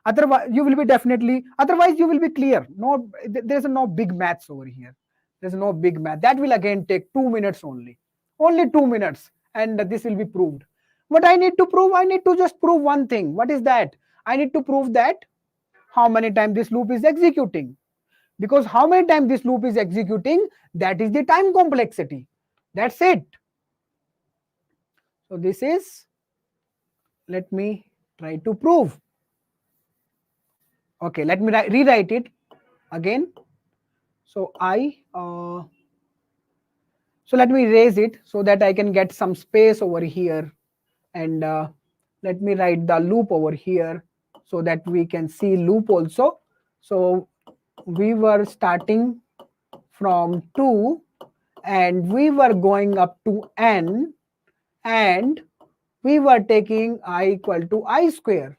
otherwise you will be definitely. Otherwise you will be clear. No, there's no big maths over here. There's no big math. That will again take 2 minutes only. Only 2 minutes, and this will be proved. What I need to prove? I need to just prove one thing. What is that? I need to prove that how many times this loop is executing. Because how many times this loop is executing, that is the time complexity. That's it. So this is, let me try to prove. Okay, let me rewrite it again. So so let me erase it so that I can get some space over here, and let me write the loop over here so that we can see loop also. So we were starting from 2 and we were going up to n, and we were taking I equal to I square.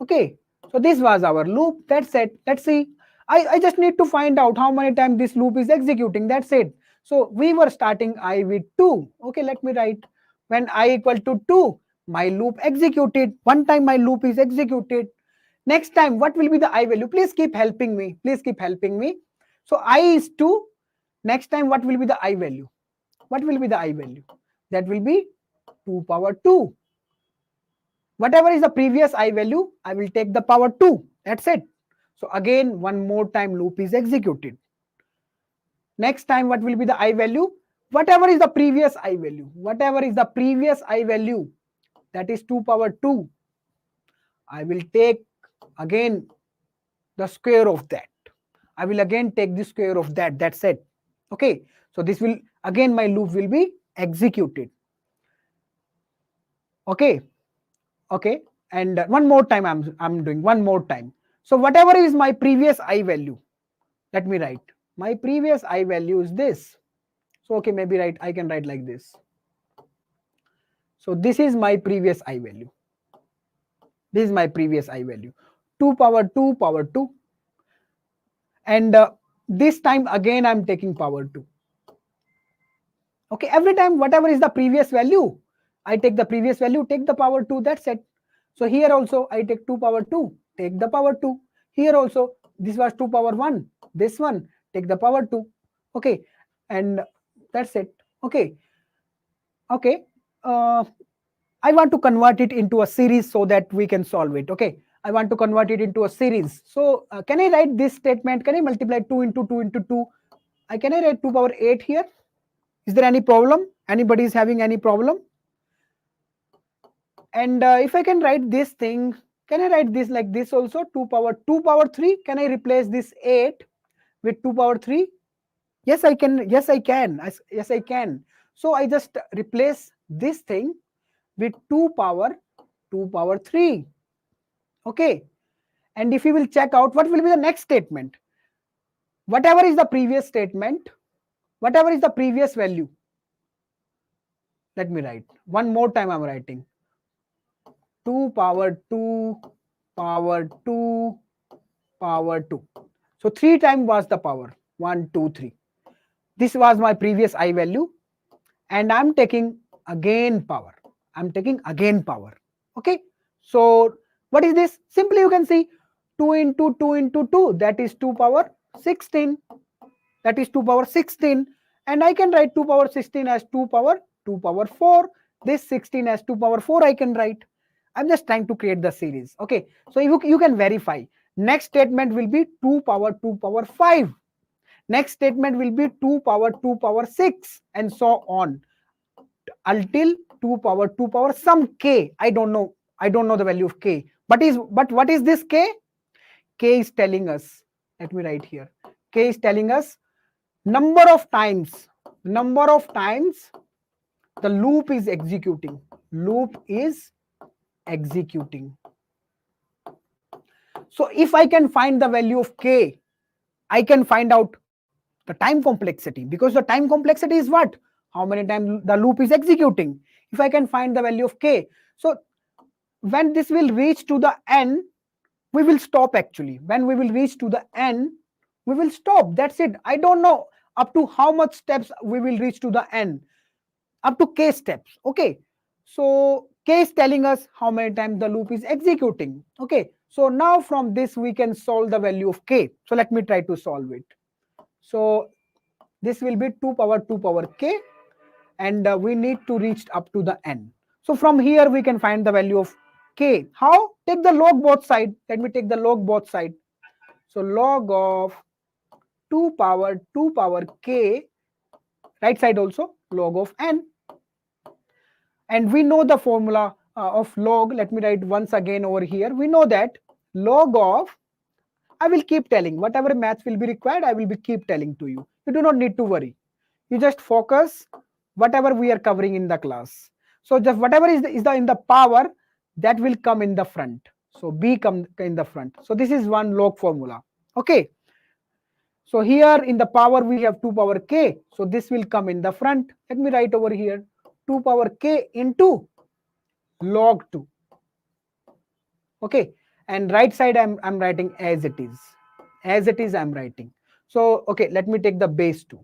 Okay, so this was our loop. That's it. Let's see. I just need to find out how many times this loop is executing. That's it. So we were starting I with 2. Okay, let me write. When I equal to 2, my loop executed. One time my loop is executed. Next time, what will be the I value? Please keep helping me. Please keep helping me. So I is 2. Next time, what will be the I value? What will be the I value? That will be 2 power 2. Whatever is the previous I value, I will take the power 2. That's it. So again, one more time loop is executed. Next time, what will be the I value? Whatever is the previous I value. Whatever is the previous I value, that is 2 power 2. I will take again the square of that. I will again take the square of that. That's it. Okay. So this will, again my loop will be executed. Okay. Okay, and one more time I'm doing one more time. So whatever is my previous I value, let me write. My previous I value is this. So okay, maybe I can write like this. So this is my previous I value. This is my previous I value. 2 power 2 power 2. And this time again I'm taking power 2. Okay, every time whatever is the previous value, I take the previous value, take the power 2, that's it. So here also I take 2 power 2, take the power 2. Here also this was 2 power 1, this one take the power 2. Okay, and that's it. Okay, okay. I want to convert it into a series so that we can solve it. Okay, I want to convert it into a series. So can I write this statement? Can I multiply 2 into 2 into 2? Can I write 2 power 8 here? Is there any problem? Anybody is having any problem? And if I can write this thing, can I write this like this also? 2 power 3. Can I replace this 8 with 2 power 3? Yes, I can. Yes, I can. Yes, I can. So I just replace this thing with 2 power 3. Okay. And if you will check out, what will be the next statement? whatever is the previous statement, whatever is the previous value, let me write one more time. I'm writing 2 power 2 power 2 power 2. So 3 times was the power 1 2 3. This was my previous I value, and I'm taking again power. I'm taking again power. Okay. So what is this? Simply you can see 2 into 2 into 2, that is 2 power 16. That is 2 power 16. And I can write 2 power 16 as 2 power 4. This 16 as 2 power 4 I can write. I'm just trying to create the series. Okay. So you can verify. Next statement will be 2 power 5. Next statement will be 2 power 6, and so on until 2 power some k. I don't know. I don't know the value of k. But what is this k? K is telling us. Let me write here. K is telling us number of times the loop is executing. Loop is executing. So if I can find the value of k, I can find out the time complexity, because the time complexity is what? How many times the loop is executing. If I can find the value of k, so when this will reach to the n, we will stop actually. When we will reach to the n, we will stop. That's it. I don't know up to how much steps we will reach to the n, up to k steps. Okay. So k is telling us how many times the loop is executing. Okay. So now from this we can solve the value of k. So let me try to solve it. So this will be 2 power k, and we need to reach up to the n. So from here we can find the value of k. How? Take the log both side. Let me take the log both side. So log of 2 power k, right side also log of n. And we know the formula of log. Let me write once again over here. We know that log of, I will keep telling whatever math will be required, I will be keep telling to you. You do not need to worry. You just focus whatever we are covering in the class. So just whatever is in the power, that will come in the front. So b come in the front. So this is one log formula. Okay. So here in the power we have 2 power k. So this will come in the front. Let me write over here 2 power k into log 2. Okay. And right side I'm writing as it is. As it is I'm writing. So okay, let me take the base 2.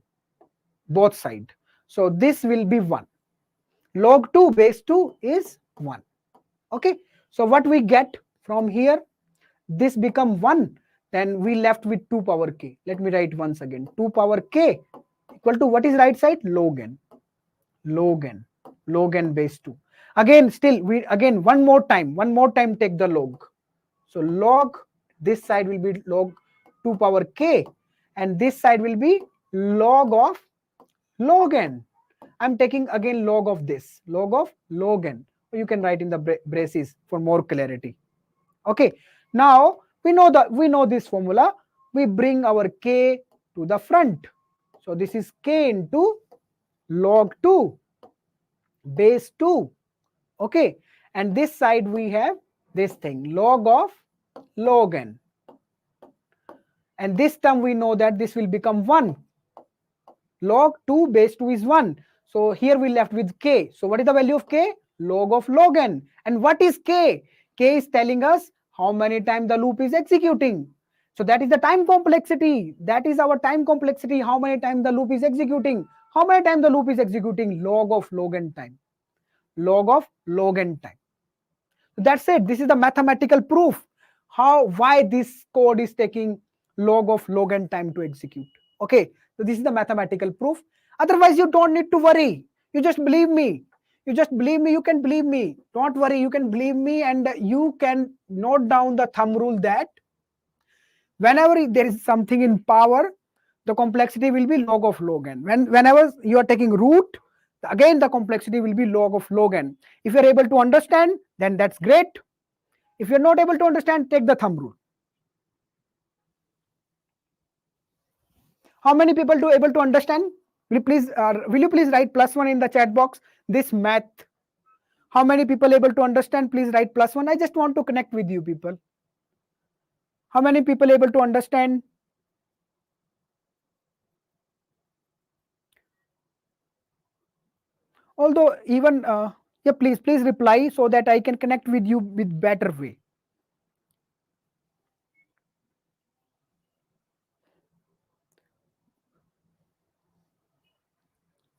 Both side. So this will be 1. Log 2 base 2 is 1. Okay. So what we get from here, this become 1. Then we left with 2 power k. Let me write once again. 2 power k equal to what is right side? Log n. Log n. Log n base 2. Again, still we again one more time take the log. So log, this side will be log 2 power k, and this side will be log of log n. I'm taking again log of this, log of log n. You can write in the braces for more clarity. Okay. Now we know this formula. We bring our k to the front. So this is k into log 2 base 2. Okay. And this side we have this thing, log of log n. And this term we know that this will become 1. Log 2 base 2 is 1. So here we left with k. So what is the value of k? Log of log n. And what is k? K is telling us how many times the loop is executing. So that is the time complexity. That is our time complexity. How many times the loop is executing? How many times the loop is executing? Log of log n time. Log of log n time. That's it. This is the mathematical proof. Why this code is taking log of log n time to execute. Okay. So this is the mathematical proof. Otherwise, you don't need to worry. You just believe me. You just believe me. You can believe me. Don't worry. You can believe me, and you can note down the thumb rule that whenever there is something in power, the complexity will be log of log n. Whenever you are taking root, again the complexity will be log of log n. If you are able to understand, then that's great. If you're not able to understand, take the thumb rule. How many people do able to understand? Will you please write +1 in the chat box? This math. How many people able to understand? Please write +1. I just want to connect with you people. How many people able to understand? Although even yeah, please reply so that I can connect with you with better way.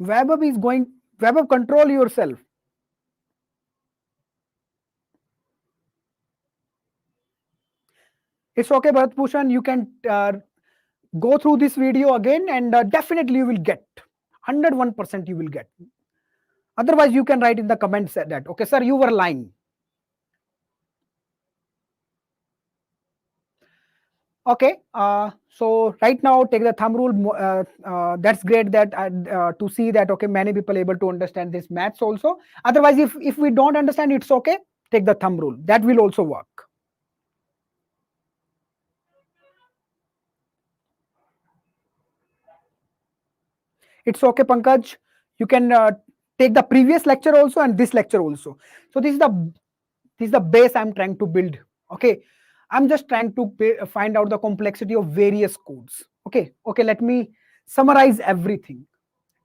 Webab is going, Webab, control yourself. It's okay, Bharat Bhushan, you can go through this video again, and definitely you will get 101% you will get. Otherwise you can write in the comments that okay sir, you were lying. Okay, so right now take the thumb rule. That's great that to see that okay, many people able to understand this maths also. Otherwise, if we don't understand, it's okay. Take the thumb rule. That will also work. It's okay, Pankaj. You can take the previous lecture also and this lecture also. So this is the base I'm trying to build. Okay, I'm just trying to find out the complexity of various codes. Okay, let me summarize everything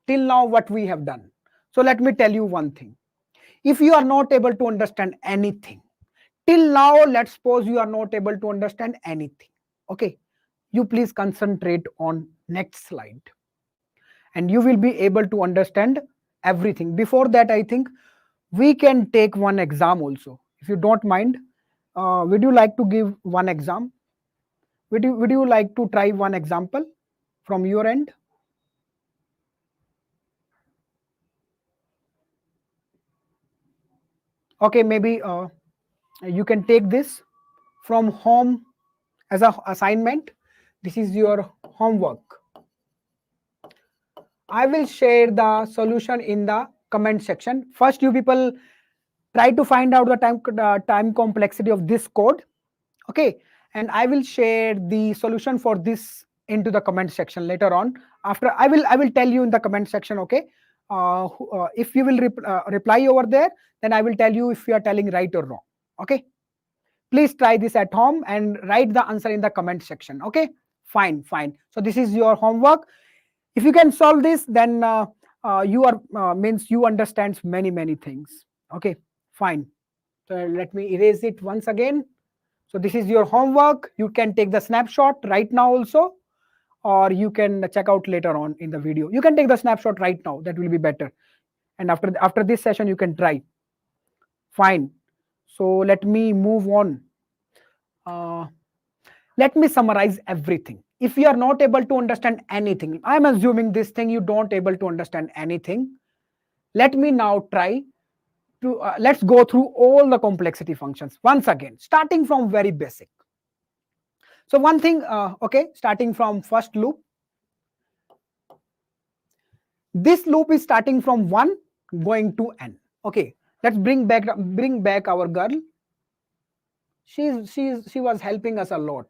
till now what we have done. So let me tell you one thing. If you are not able to understand anything till now, let's suppose you are not able to understand anything. Okay, you please concentrate on next slide and you will be able to understand everything. Before that, I think we can take one exam also. If you don't mind, would you like to give one exam? Would you like to try one example from your end? Okay, maybe you can take this from home as a assignment. This is your homework. I will share the solution in the comment section. First, you people try to find out the time complexity of this code. Okay, and I will share the solution for this into the comment section later on. After I will tell you in the comment section. Okay, if you will reply over there, then I will tell you if you are telling right or wrong. Okay, please try this at home and write the answer in the comment section. Okay, fine. So this is your homework. If you can solve this, then you are means you understand many things. Okay, fine. So let me erase it once again. So this is your homework. You can take the snapshot right now also, or you can check out later on in the video. You can take the snapshot right now. That will be better. And after this session, you can try. Fine. So let me move on. Uh, let me summarize everything. If you are not able to understand anything, I'm assuming this thing you don't able to understand anything. Let me now try to let's go through all the complexity functions once again, starting from very basic. So one thing, okay, starting from first loop. This loop is starting from 1 going to n. Okay, let's bring back our girl. She was helping us a lot.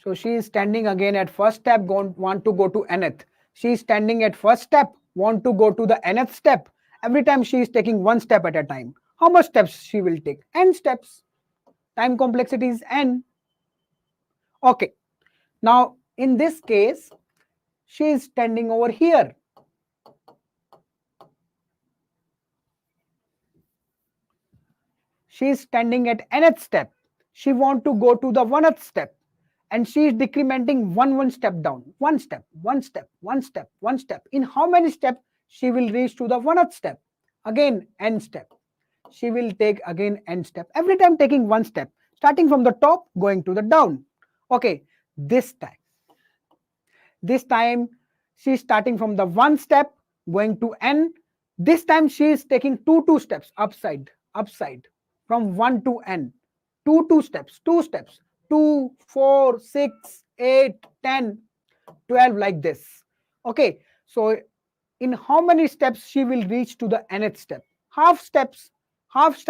So she is standing again at first step, want to go to nth. She is standing at first step, want to go to the nth step. Every time she is taking one step at a time. How much steps she will take? N steps. Time complexity is n. Okay. Now in this case, she is standing over here. She is standing at nth step. She want to go to the 1th step. And she is decrementing one step down. One step. In how many steps she will reach to the 1st step? Again, n step. She will take again n step. Every time taking one step. Starting from the top, going to the down. Okay, this time she is starting from the 1 step, going to n. This time she is taking two steps, upside, from 1 to n. Two steps, 2, 4, 6, 8, 10, 12, like this. Okay, so in how many steps she will reach to the nth step? Half steps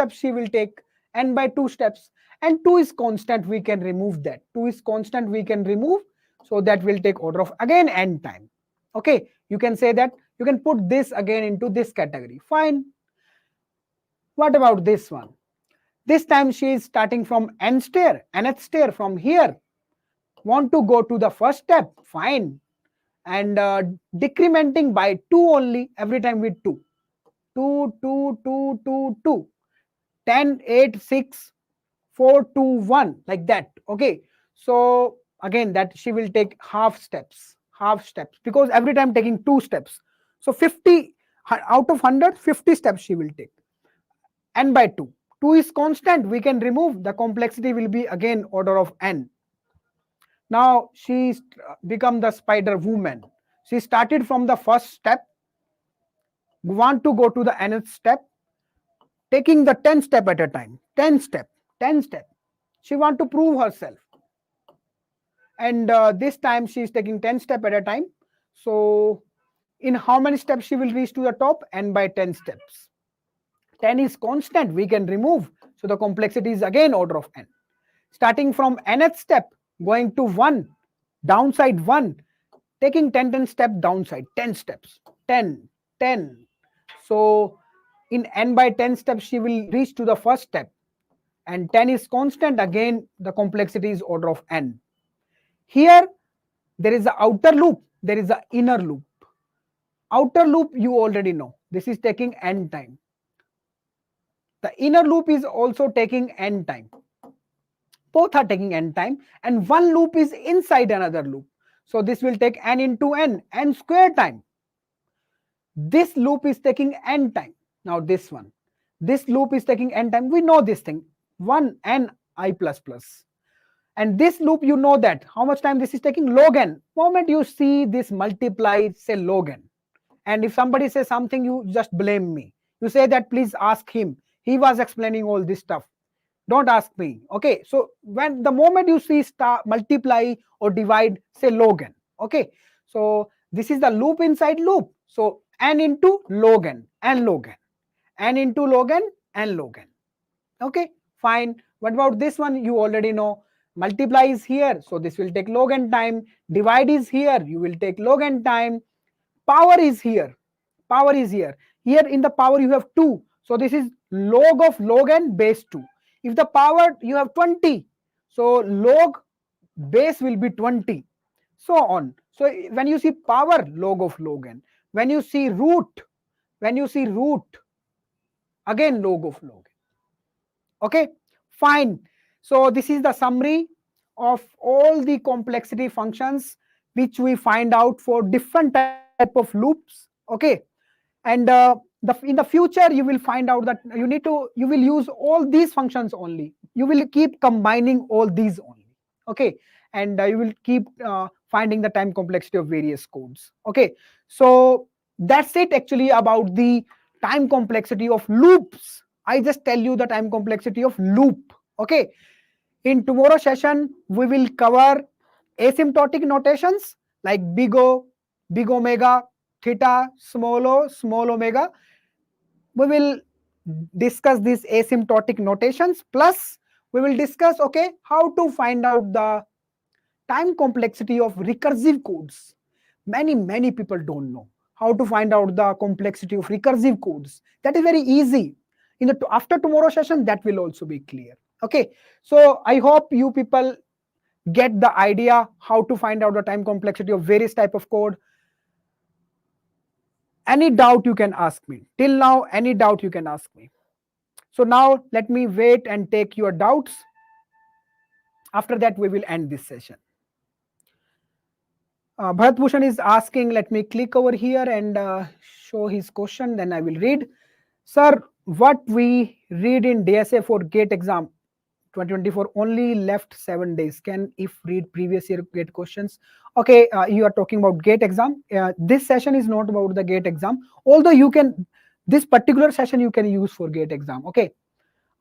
she will take, n by 2 steps. And 2 is constant, we can remove that. 2 is constant, we can remove. So that will take order of again n time. Okay, you can say that, you can put this again into this category. Fine. What about this one? This time she is starting from nth stair from here. Want to go to the first step? Fine. and decrementing by 2 only every time with 2. 2, 2, 2, 2, 2. 10, 8, 6, 4, 2, 1, like that. Okay. So again, that she will take half steps, because every time taking 2 steps. So 50 out of 100, 50 steps she will take. N by 2. 2 is constant. We can remove. The complexity will be again order of n. Now she's become the spider woman. She started from the first step, want to go to the nth step, taking the 10 step at a time. 10 step, 10 step. She want to prove herself. And this time she is taking 10 step at a time. So in how many steps she will reach to the top? N by 10 steps. 10 is constant. We can remove. So the complexity is again order of n. Starting from nth step, going to 1, downside 1, taking 10, 10 step downside, 10 steps, 10, 10. So in n by 10 steps, she will reach to the first step. And 10 is constant. Again, the complexity is order of n. Here, there is the outer loop. There is the inner loop. Outer loop, you already know. This is taking n time. The inner loop is also taking n time. Both are taking n time, and one loop is inside another loop. So this will take n into n square time. This loop is taking n time. Now this one. This loop is taking n time. We know this thing. 1 n I plus plus. And this loop, you know that. How much time this is taking? Log n. Moment you see this multiply, say log n. And if somebody says something, you just blame me. You say that please ask him. He was explaining all this stuff. Don't ask me. Okay. So when the moment you see multiply or divide, say log n. Okay. So this is the loop inside loop. So n into log n and log n. N into log n and log n. Okay. Fine. What about this one? You already know. Multiply is here. So this will take log n time. Divide is here. You will take log n time. Power is here. Power is here. Here in the power you have 2. So this is log of log n base 2. If the power you have 20, so log base will be 20. So on. So when you see power, log of log n. When you see root, again log of log n. Okay, fine. So this is the summary of all the complexity functions which we find out for different type of loops. Okay, and in the future you will find out that you will use all these functions only. You will keep combining all these only. Okay, and you will keep finding the time complexity of various codes. Okay, so that's it actually about the time complexity of loops. I just tell you the time complexity of loop. Okay, in tomorrow session we will cover asymptotic notations like big O, big omega, theta, small omega. We will discuss these asymptotic notations, plus we will discuss okay how to find out the time complexity of recursive codes. Many people don't know how to find out the complexity of recursive codes. That is very easy. In the after tomorrow session, that will also be clear. Okay, so I hope you people get the idea how to find out the time complexity of various type of code. Any doubt you can ask me. Till now, any doubt you can ask me. So now let me wait and take your doubts. After that, we will end this session. Bharat Bhushan is asking, let me click over here and show his question, then I will read. Sir, what we read in DSA for GATE exam 2024 only left 7 days. Can if read previous year GATE questions? Okay, you are talking about GATE exam. This session is not about the GATE exam, although you can, this particular session you can use for GATE exam. Okay.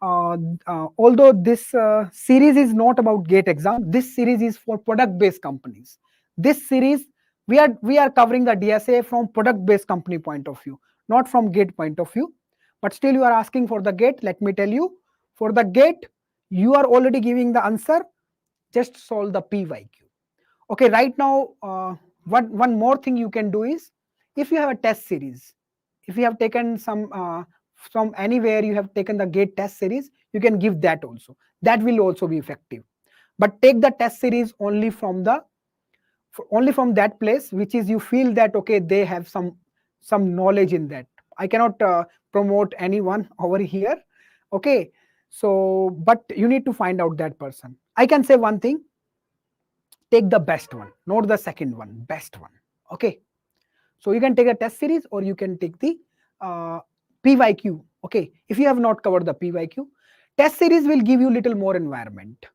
Although this series is not about GATE exam, this series is for product-based companies. This series we are covering the DSA from product-based company point of view, not from GATE point of view. But still, you are asking for the GATE. Let me tell you, for the GATE, you are already giving the answer. Just solve the PYQ. Okay, right now, one more thing you can do is, if you have a test series, if you have taken some from anywhere you have taken the GATE test series, you can give that also. That will also be effective. But take the test series only from only from that place which is you feel that okay, they have some knowledge in that. I cannot promote anyone over here. Okay, so but you need to find out that person. I can say one thing: take the best one, not the second one, best one. Okay, so you can take a test series or you can take the uh, pyq. Okay, if you have not covered the pyq, test series will give you little more environment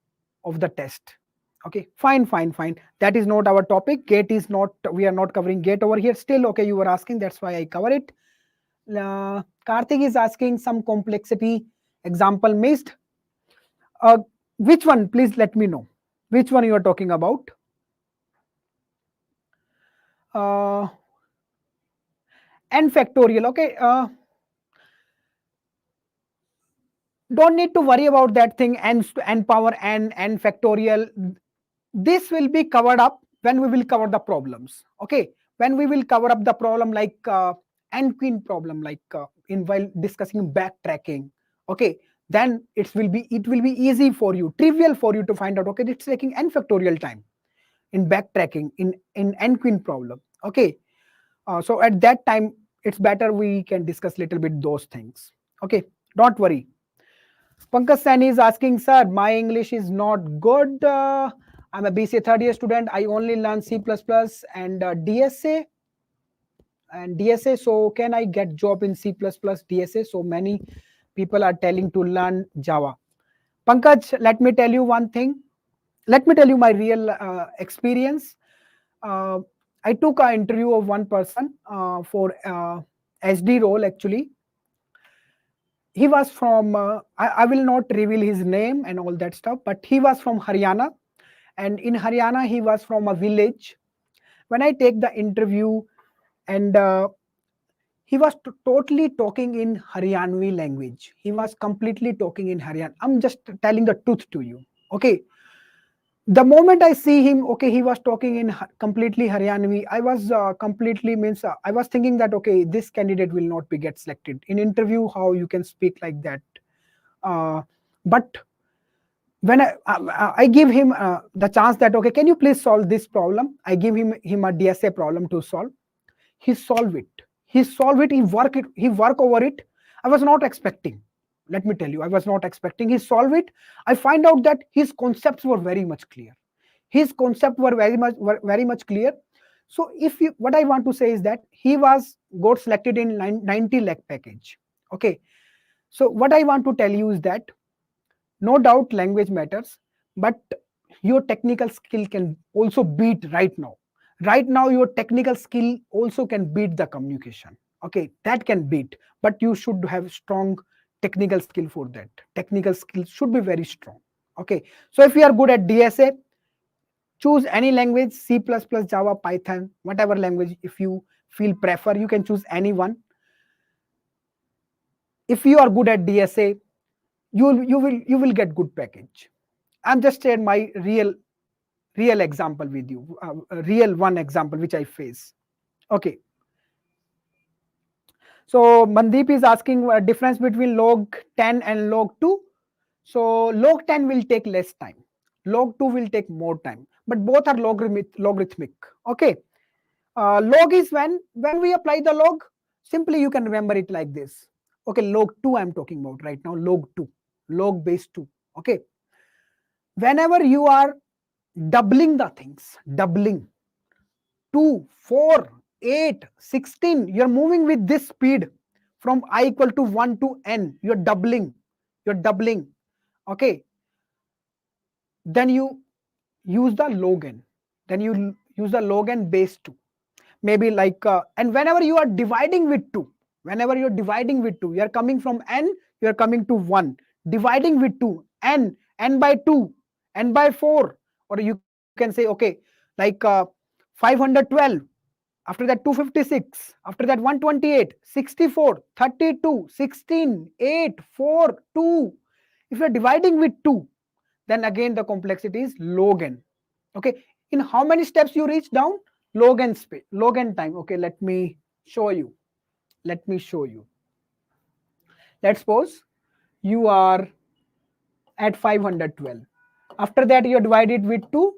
of the test. Okay, fine, fine, fine. That is not our topic. Gate is not, we are not covering gate over here still. Okay, you were asking, that's why I cover it. Karthik is asking some complexity example missed. uh, which one, please let me know which one you are talking about. uh, n factorial. Okay, don't need to worry about that thing, n power n factorial. This will be covered up when we will cover the problems. Okay, when we will cover up the problem like n queen problem, like in while discussing backtracking. Okay, then it will be easy for you, trivial for you to find out, okay, it's taking n factorial time in backtracking in n queen problem. Okay, so at that time it's better we can discuss little bit those things. Okay, don't worry. Pankaj Sani is asking, sir, my English is not good. I'm a BCA third year student. I only learn C++ and DSA and DSA. So can I get job in C++ DSA? So many people are telling to learn Java. Pankaj, let me tell you one thing. Let me tell you my real experience. Uh, I took an interview of one person for SD role actually. He was from I will not reveal his name and all that stuff, but he was from Haryana, and in Haryana he was from a village. When I take the interview, and he was totally talking in Haryanvi language. He was completely talking in Haryan. I'm just telling the truth to you. Okay, the moment I see him, okay, he was talking in completely Haryanvi. I was completely means I was thinking that okay, this candidate will not be get selected in interview. How you can speak like that? But when I give him the chance that okay, can you please solve this problem? I give him a DSA problem to solve. He solve it. He solve it. He work it. He work over it. I was not expecting. Let me tell you, I was not expecting. He solve it. I find out that his concepts were very much clear. His concept were very much clear. So if you, what I want to say is that he was got selected in 90 lakh package. Okay. So what I want to tell you is that no doubt language matters, but your technical skill can also beat right now. Right now, your technical skill also can beat the communication. Okay, that can beat, but you should have strong technical skill for that. Technical skill should be very strong. Okay, so if you are good at DSA, choose any language, C++, Java, Python, whatever language. If you feel prefer, you can choose any one. If you are good at DSA, you will get good package. I'm just sharing my real example with you, a real one example which I face. Okay. So Mandeep is asking a difference between log 10 and log 2. So log 10 will take less time. Log 2 will take more time, but both are logarithmic. Okay. Log is when we apply the log, simply you can remember it like this. Okay, log 2 I'm talking about right now, log 2, log base 2. Okay. Whenever you are doubling the things, doubling 2, 4, 8, 16, you're moving with this speed from I equal to 1 to n, you're doubling. Okay, then you use the log n, then you use the log n base 2, maybe like and whenever you are dividing with 2, whenever you're dividing with 2, you're coming from n, you're coming to 1, dividing with 2, n by 2, n by 4, or you can say okay, like 512, after that 256, after that 128, 64, 32, 16, 8, 4, 2. If you're dividing with 2, then again the complexity is log n. Okay, in how many steps you reach down? Log n space, log n time. Okay, let me show you. Let's suppose you are at 512. After that, you divide it with 2,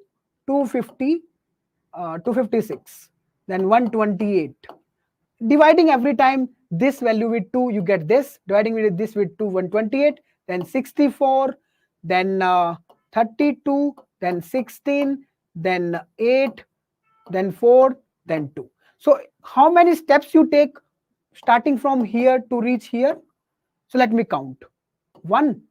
250, 256, then 128. Dividing every time this value with 2, you get this. Dividing with this with 2, 128, then 64, then 32, then 16, then 8, then 4, then 2. So how many steps you take starting from here to reach here? So let me count. 1,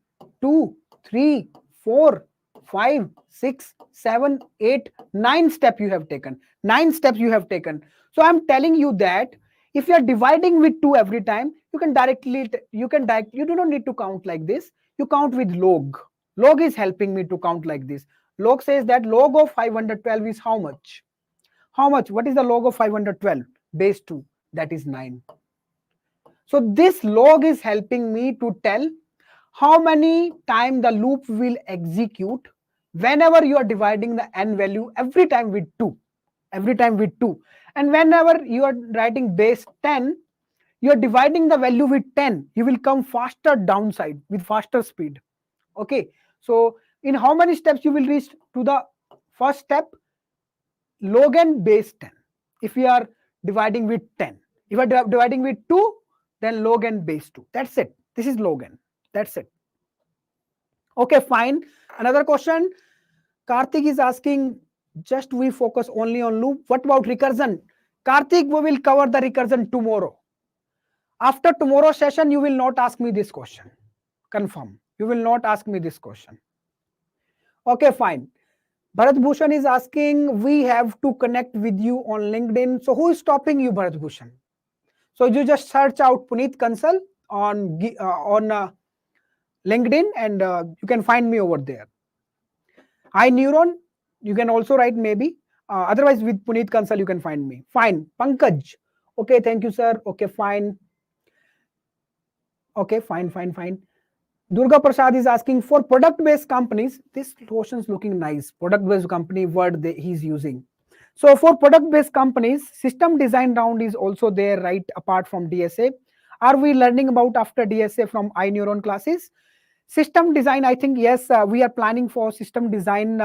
2, 3, 4, 5, 6, 7, 8, 9 steps you have taken. 9 steps you have taken. So I'm telling you that if you are dividing with 2 every time, you can directly, you do not need to count like this. You count with log. Log is helping me to count like this. Log says that log of 512 is how much? How much? What is the log of 512? Base 2. That is 9. So this log is helping me to tell how many time the loop will execute whenever you are dividing the n value every time with 2. Every time with 2. And whenever you are writing base 10, you are dividing the value with 10. You will come faster downside with faster speed. Okay. So in how many steps you will reach to the first step? Log n base 10. If we are dividing with 10. If we are dividing with 2, then log n base 2. That's it. This is log n. That's it. Okay, fine. Another question. Karthik is asking, just we focus only on loop. What about recursion? Karthik, we will cover the recursion tomorrow. After tomorrow's session, you will not ask me this question. Confirm. You will not ask me this question. Okay, fine. Bharat Bhushan is asking, we have to connect with you on LinkedIn. So who is stopping you, Bharat Bhushan? So you just search out Puneet Kansal on LinkedIn and you can find me over there. Ineuron, you can also write maybe. Otherwise, with Puneet Kansal, you can find me. Fine. Pankaj. Okay, thank you, sir. Okay, fine. Okay, fine. Durga Prasad is asking, for product-based companies, this question is looking nice. Product-based company word he's using. So for product-based companies, system design round is also there, right, apart from DSA. Are we learning about after DSA from Ineuron classes? System design, I think, yes, we are planning for system design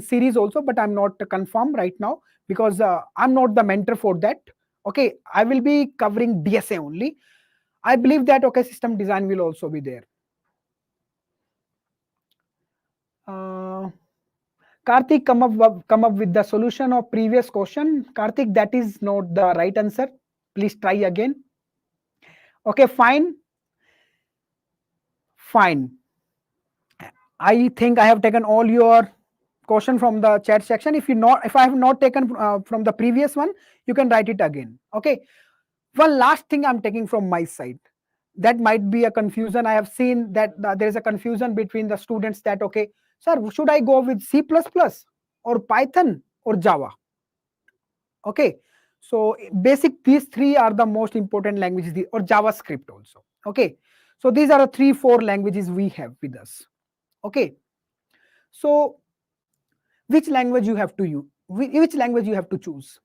series also, but I'm not confirmed right now because I'm not the mentor for that. Okay, I will be covering DSA only. I believe that, okay, system design will also be there. Karthik, come up with the solution of previous question. Karthik, that is not the right answer. Please try again. Okay, fine. I think I have taken all your question from the chat section. If I have not taken from the previous one, you can write it again. Okay. One last thing I'm taking from my side. That might be a confusion. I have seen that there is a confusion between the students that, okay, sir, should I go with C++ or Python or Java? Okay. So basic, these three are the most important languages, or JavaScript also. Okay. So these are the 3-4 languages we have with us. Okay. So which language you have to use? Which language you have to choose?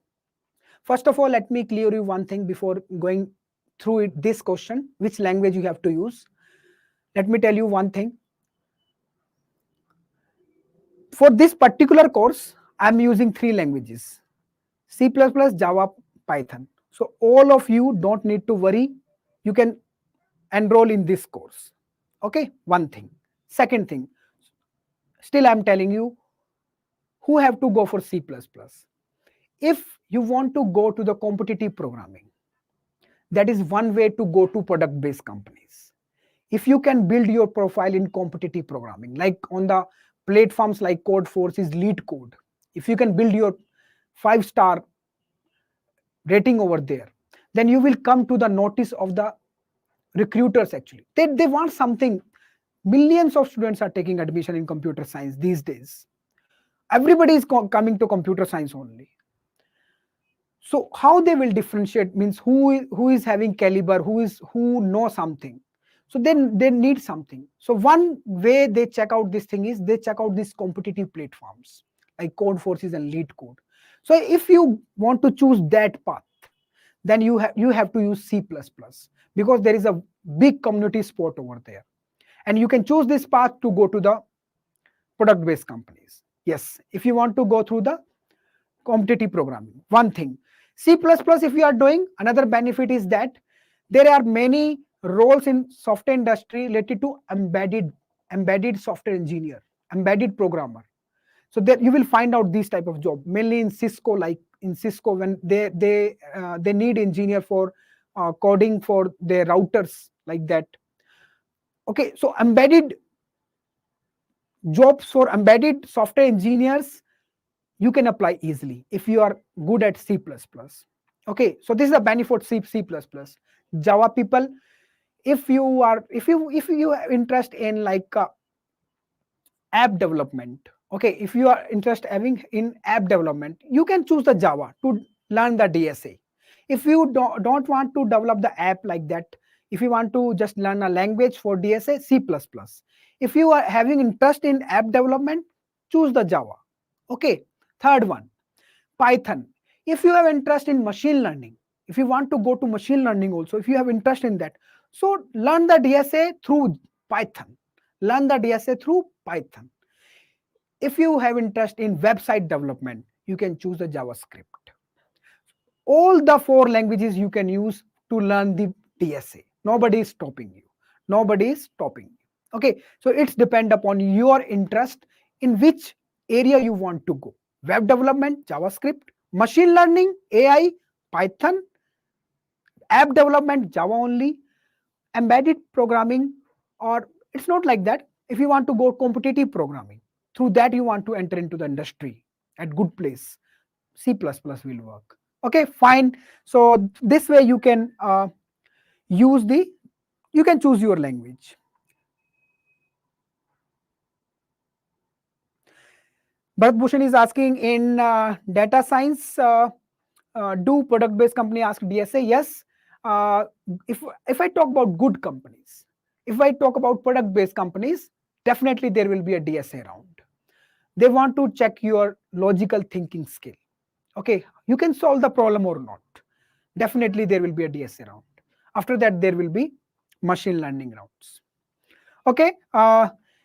First of all, let me clear you one thing before going through this question, which language you have to use. Let me tell you one thing. For this particular course, I'm using 3 languages: C++, Java, Python. So all of you don't need to worry. You can enroll in this course. Okay, one thing. Second thing, still I'm telling you, who have to go for C++? If you want to go to the competitive programming, that is one way to go to product-based companies. If you can build your profile in competitive programming, like on the platforms like Codeforce's Lead Code, if you can build your 5-star rating over there, then you will come to the notice of the recruiters. Actually, they want something. Millions of students are taking admission in computer science these days. Everybody is coming to computer science only. So how they will differentiate means who is having caliber, who knows something. So then they need something. So one way they check out this thing is they check out these competitive platforms like Codeforces and Lead Code. So if you want to choose that path, then you have to use C++ because there is a big community support over there. And you can choose this path to go to the product-based companies. Yes, if you want to go through the competitive programming, one thing. C++, if you are doing, another benefit is that there are many roles in software industry related to embedded software engineer, embedded programmer. So there you will find out these type of job mainly in Cisco. Like in Cisco, when they need engineer for coding for their routers, like that. Okay, so embedded jobs for embedded software engineers, you can apply easily if you are good at C++. Okay, so this is a benefit C++. Java people, if you have interest in like app development, okay, if you are interested having in app development, you can choose the Java to learn the DSA. If you don't want to develop the app like that, if you want to just learn a language for DSA, C++. If you are having interest in app development, choose the Java. Okay, third one, Python. If you have interest in machine learning, if you want to go to machine learning also, if you have interest in that, so learn the DSA through Python. Learn the DSA through Python. If you have interest in website development, you can choose the JavaScript. All the four languages you can use to learn the DSA. Nobody is stopping you. Nobody is stopping you. Okay, so it's depend upon your interest in which area you want to go. Web development, JavaScript; machine learning, AI, Python; app development, Java only; embedded programming, or it's not like that. If you want to go competitive programming, through that you want to enter into the industry at good place, C++ will work. Okay, fine. So this way you can use the, you can choose your language. Bharat Bhushan is asking in data science, do product based company ask DSA? Yes. uh, if I talk about good companies, if I talk about product based companies, definitely there will be a DSA round. They want to check your logical thinking skill. Okay, you can solve the problem or not. Definitely there will be a DSA round. After that there will be machine learning rounds. Okay,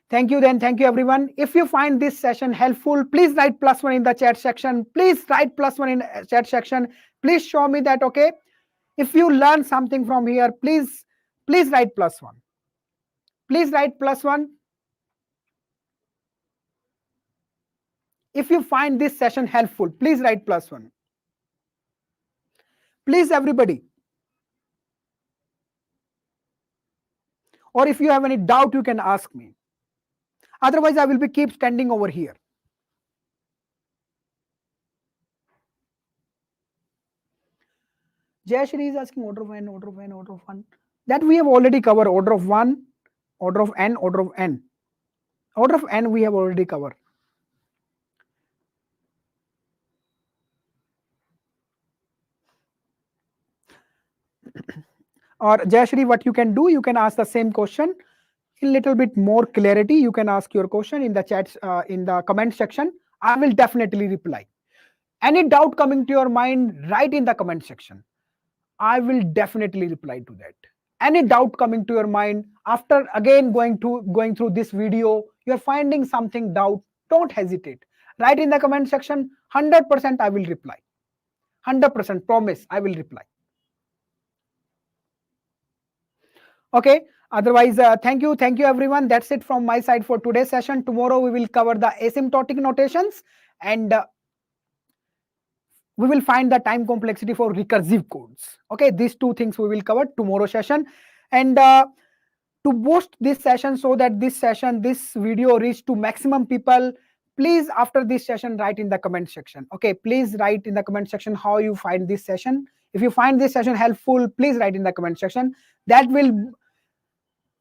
thank you then. Thank you everyone. If you find this session helpful, please write +1 in the chat section. Please write +1 in the chat section. Please show me that. Okay, if you learn something from here, please write +1. Please write +1. If you find this session helpful, please write +1. Please everybody. Or if you have any doubt, you can ask me. Otherwise I will be keep standing over here. Jayashri is asking order of n, order of n, order of 1. That we have already covered. Order of 1, order of n, order of n. Order of n we have already covered. Or Jayashri, what you can do, you can ask the same question in little bit more clarity. You can ask your question in the chat, in the comment section. I will definitely reply. Any doubt coming to your mind, write in the comment section. I will definitely reply to that. Any doubt coming to your mind after again going through this video, you're finding something doubt, don't hesitate. Write in the comment section. 100% I will reply. 100% promise I will reply. Okay, otherwise thank you everyone. That's it from my side for today's session. Tomorrow we will cover the asymptotic notations, and we will find the time complexity for recursive codes. Okay, these two things we will cover tomorrow session. And to boost this session, so that this video reach to maximum people, please after this session write in the comment section. Okay, please write in the comment section how you find this session. If you find this session helpful, please write in the comment section. That will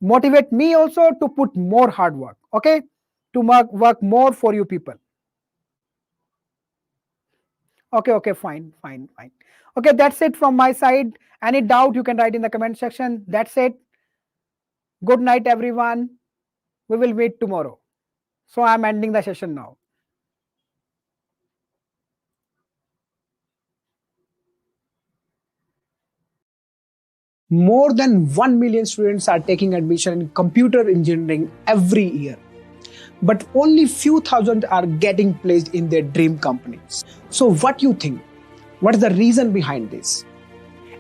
motivate me also to put more hard work. Okay, to work more for you people. Okay, fine. Okay, that's it from my side. Any doubt you can write in the comment section. That's it. Good night everyone. We will meet tomorrow. So I'm ending the session now. More than 1 million students are taking admission in computer engineering every year. but only few thousand are getting placed in their dream companies. So what you think? What is the reason behind this?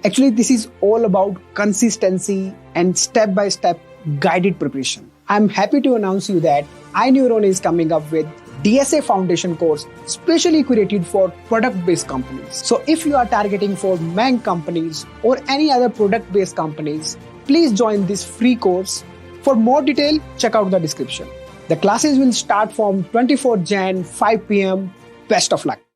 Actually, this is all about consistency and step-by-step guided preparation. I'm happy to announce you that Ineuron is coming up with DSA foundation course specially curated for product-based companies. So if you are targeting for Mang companies or any other product-based companies, please join this free course. For more detail, check out the description. The classes will start from 24 Jan 5 p.m. Best of luck.